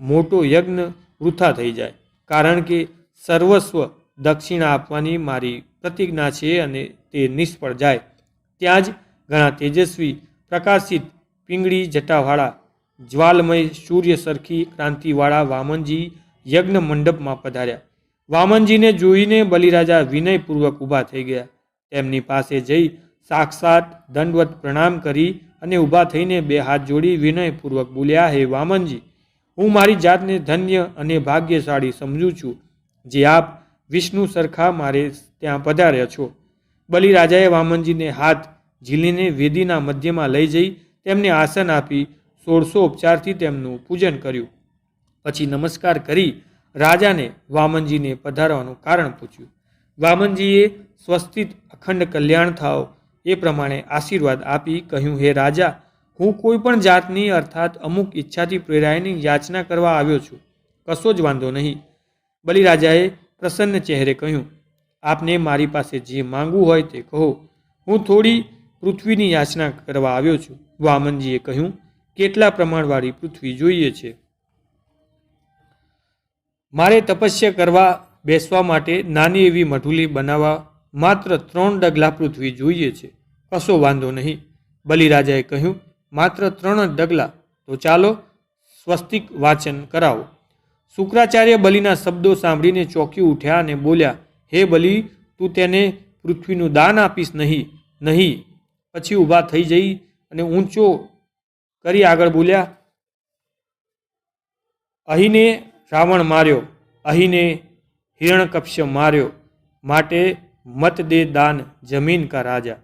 મોટો યજ્ઞ વૃથા થઈ જાય, કારણ કે સર્વસ્વ દક્ષિણા આપવાની મારી પ્રતિજ્ઞા છે અને તે નિષ્ફળ જાય. ત્યાં જ ઘણા તેજસ્વી, પ્રકાશિત, પીંગળી જટાવાળા, જ્વાલમય સૂર્ય સરખી ક્રાંતિવાળા વામનજી યજ્ઞ મંડપમાં પધાર્યા. વામનજીને જોઈને બલિરાજા વિનયપૂર્વક ઊભા થઈ ગયા. તેમની પાસે જઈ સાક્ષાત દંડવત પ્રણામ કરી અને ઊભા થઈને બે હાથ જોડી વિનયપૂર્વક બોલ્યા, હે વામનજી, હું મારી જાતને ધન્ય અને ભાગ્યશાળી સમજું છું જે આપ વિષ્ણુ સરખા મારે ત્યાં પધાર્યા છો. બલિરાજાએ વામનજીને હાથ ઝીલીને વેદીના મધ્યમાં લઈ જઈ તેમને આસન આપી 1600 ઉપચારથી તેમનું પૂજન કર્યું. પછી નમસ્કાર કરી રાજાને વામનજીને પધારવાનું કારણ પૂછ્યું. વામનજીએ સ્વસ્તિત અખંડ કલ્યાણ થાવ એ પ્રમાણે આશીર્વાદ આપી કહ્યું, હે રાજા, હું કોઈ પણ જાતની અર્થાત અમુક ઈચ્છાથી પ્રેરાયની યાચના કરવા આવ્યો છું. કશો જ વાંધો નહીં. બલિરાજાએ પ્રસન્ન ચહેરે કહ્યું, આપને મારી પાસે જે માંગવું હોય તે કહો. હું થોડી પૃથ્વીની યાચના કરવા આવ્યો છું. વામનજીએ કહ્યું, કેટલા પ્રમાણવાળી પૃથ્વી જોઈએ છે? મારે તપસ્યા કરવા બેસવા માટે નાની એવી મઢુલી બનાવવા માત્ર 3 ડગલા પૃથ્વી જોઈએ છે. કશો વાંધો નહીં. બલિરાજાએ કહ્યું, માત્ર 3 ડગલા? તો ચાલો સ્વસ્તિક વાચન કરાવો. શુક્રાચાર્ય બલિના શબ્દો સાંભળીને ચોંકી ઉઠ્યા અને બોલ્યા, હે બલિ, તું તેને પૃથ્વીનું દાન આપીશ નહીં? નહીં. પછી ઊભા થઈ જઈ અને ઊંચો કરી આગળ બોલ્યા, અહીંને રાવણ માર્યો, અહીંને હિરણ્યકશ્ય માર્યો, માટે મત દે દાન જમીન કા રાજા.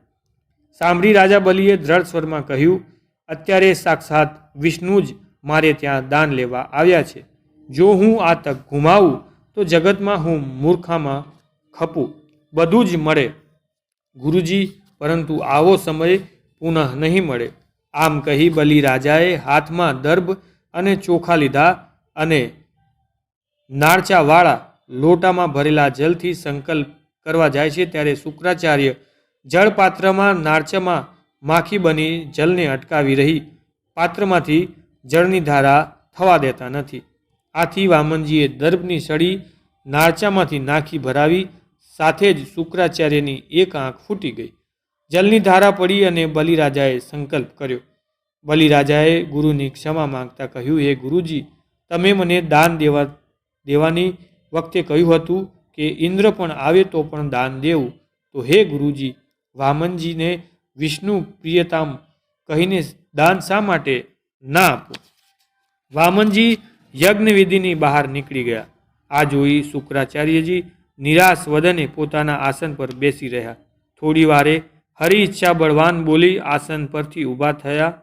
સાંભળી રાજા બલિએ દ્રઢ સ્વરમાં કહ્યું, અત્યારે સાક્ષાત વિષ્ણુ જ મારે ત્યાં દાન લેવા આવ્યા છે. જો હું આ તક ગુમાવું તો જગતમાં હું મૂર્ખામાં ખપું. બધું જ મળે ગુરુજી, પરંતુ આવો સમય પુનઃ નહીં મળે. આમ કહી બલિરાજાએ હાથમાં દર્ભ અને ચોખા લીધા અને નાળચાવાળા લોટામાં ભરેલા જલથી સંકલ્પ કરવા જાય છે ત્યારે શુક્રાચાર્ય જળપાત્રમાં નાળચામાં માખી બની જલને અટકાવી રહી પાત્રમાંથી જળની ધારા થવા દેતા નથી. આથી વામનજીએ દર્ભની સળી નાળચામાંથી નાખી ભરાવી. સાથે જ શુક્રાચાર્યની એક આંખ ફૂટી ગઈ. જલની ધારા પડી અને બલિરાજાએ સંકલ્પ કર્યો. બલિરાજાએ ગુરુની ક્ષમા માંગતા કહ્યું, હે ગુરુજી, તમે મને દાન દેવાની વખતે કહ્યું હતું કે ઇન્દ્ર પણ આવે તો પણ દાન દેવું. તો હે ગુરુજી, વામનજીને વિષ્ણુ પ્રિયતામ કહીને દાન શા માટે ના આપો? વામનજી યજ્ઞવિધિની બહાર નીકળી ગયા. આ જોઈ શુક્રાચાર્યજી નિરાશ વદને પોતાના આસન પર બેસી રહ્યા. થોડી વારે હરિ ઈચ્છા બળવાન બોલી આસન પરથી ઊભા થયા.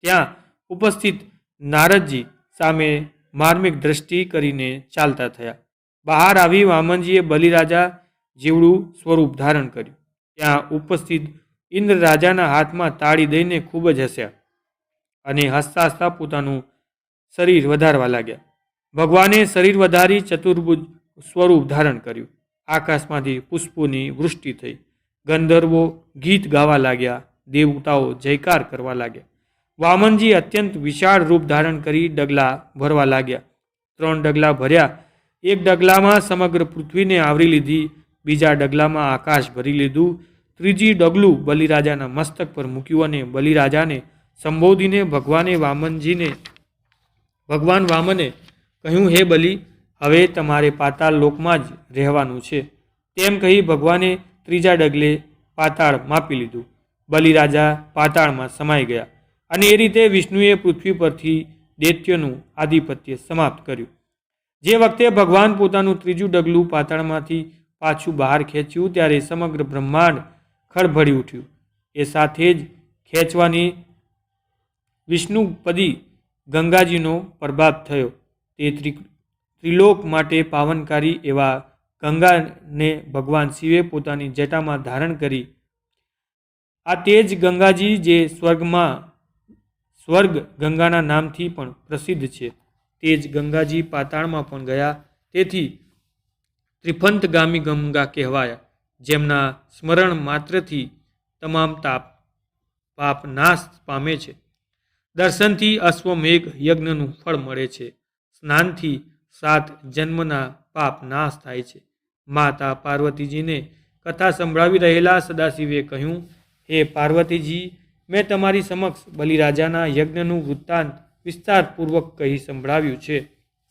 ત્યાં ઉપસ્થિત નારદજી સામે માર્મિક દ્રષ્ટિ કરીને ચાલતા થયા. બહાર આવી વામનજીએ બલિરાજા જેવડું સ્વરૂપ ધારણ કર્યું. ત્યાં ઉપસ્થિત ઇન્દ્ર રાજાના હાથમાં તાળી દઈને ખૂબ જ હસ્યા અને હસતા હસતા પોતાનું શરીર વધારવા લાગ્યા. ભગવાને શરીર વધારી ચતુર્ભુજ સ્વરૂપ ધારણ કર્યું. આકાશમાંથી પુષ્પોની વૃષ્ટિ થઈ. ગંધર્વો ગીત ગાવા લાગ્યા. દેવતાઓ જયકાર કરવા લાગ્યા. વામનજી અત્યંત વિશાળ રૂપ ધારણ કરી ડગલા ભરવા લાગ્યા. 3 ડગલા ભર્યા. એક ડગલામાં સમગ્ર પૃથ્વીને આવરી લીધી. બીજા ડગલામાં આકાશ ભરી લીધું. ત્રીજી ડગલું બલિરાજાના મસ્તક પર મૂક્યું અને બલિરાજાને સંબોધીને ભગવાન વામને કહ્યું, હે બલિ, હવે તમારે પાતાળ લોકમાં જ રહેવાનું છે. તેમ કહી ભગવાને ત્રીજા ડગલે પાતાળ માપી લીધું. બલિરાજા પાતાળમાં સમાઈ ગયા અને એ રીતે વિષ્ણુએ પૃથ્વી પરથી દૈત્યોનું આધિપત્ય સમાપ્ત કર્યું. જે વખતે ભગવાન પોતાનું ત્રીજું ડગલું પાતાળમાંથી પાછું બહાર ખેંચ્યું ત્યારે સમગ્ર બ્રહ્માંડ ખળભળી ઉઠ્યું. એ સાથે જ ખેંચવાની વિષ્ણુપદી ગંગાજીનો પ્રભાવ થયો. તે ત્રિલોક માટે પાવનકારી એવા ગંગાને ભગવાન શિવે પોતાની જટામાં ધારણ કરી. આ તે જ ગંગાજી જે સ્વર્ગ ગંગાના નામથી પણ પ્રસિદ્ધ છે. તે જ ગંગાજી પાતાળમાં પણ ગયા. તેથી ત્રિપંથગામી ગંગા કહેવાયા. જેમના સ્મરણ માત્રથી તમામ પાપ નાશ પામે છે. દર્શનથી અશ્વમેઘ યજ્ઞનું ફળ મળે છે. સ્નાનથી 7 જન્મના પાપ નાશ થાય છે. માતા પાર્વતીજીને કથા સંભળાવી રહેલા સદાશિવે કહ્યું, હે પાર્વતીજી, મેં તમારી સમક્ષ બલિરાજાના યજ્ઞનું વૃત્તાંત વિસ્તારપૂર્વક કહી સંભળાવ્યું છે.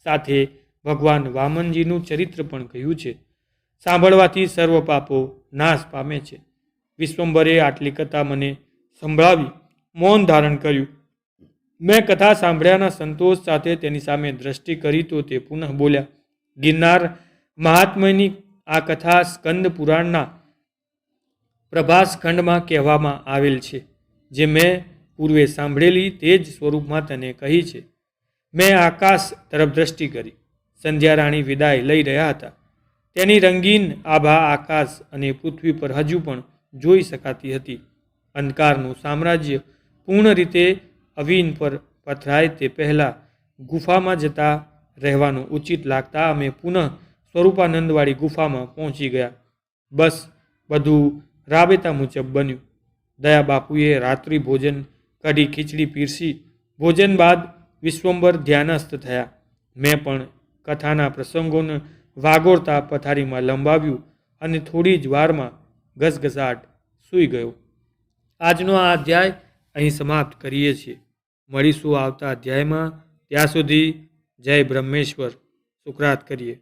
સાથે ભગવાન વામનજીનું ચરિત્ર પણ કહ્યું છે. સાંભળવાથી સર્વ પાપો નાશ પામે છે. વિશ્વંભરે આટલી કથા મને સંભળાવી મૌન ધારણ કર્યું. મેં કથા સાંભળ્યાના સંતોષ સાથે તેની સામે દ્રષ્ટિ કરી તો તે પુનઃ બોલ્યા, ગિરનાર મહાત્મ્યની આ કથા સ્કંદ પુરાણના પ્રભાસ ખંડમાં કહેવામાં આવેલ છે. જે મેં પૂર્વે સાંભળેલી તે જ સ્વરૂપમાં તને કહી છે. મેં આકાશ તરફ દ્રષ્ટિ કરી. સંધ્યા રાણી વિદાય લઈ રહ્યા હતા. તેની રંગીન આભા આકાશ અને પૃથ્વી પર હજુ પણ જોઈ શકાતી હતી. અંધકારનું સામ્રાજ્ય પૂર્ણ રીતે અવીન પર પથરાય તે પહેલાં ગુફામાં જતા રહેવાનું ઉચિત લાગતા અમે પુનઃ સ્વરૂપાનંદવાળી ગુફામાં પહોંચી ગયા. બસ બધું રાબેતા મુજબ બન્યું. દયા બાપુએ રાત્રિ ભોજન કઢી ખીચડી પીરસી. ભોજન બાદ વિશ્વંભર ધ્યાનસ્થ થયા. મેં પણ કથાના પ્રસંગોને વાગોળતા પથારીમાં લંબાવ્યું અને થોડી જ વારમાં ઘસઘસાટ સૂઈ ગયો. આજનો આ અધ્યાય અહીં સમાપ્ત કરીએ છીએ. મળીશું આવતા અધ્યાયમાં. ત્યાં સુધી જય બ્રહ્મેશ્વર. સુકરાત કરીએ.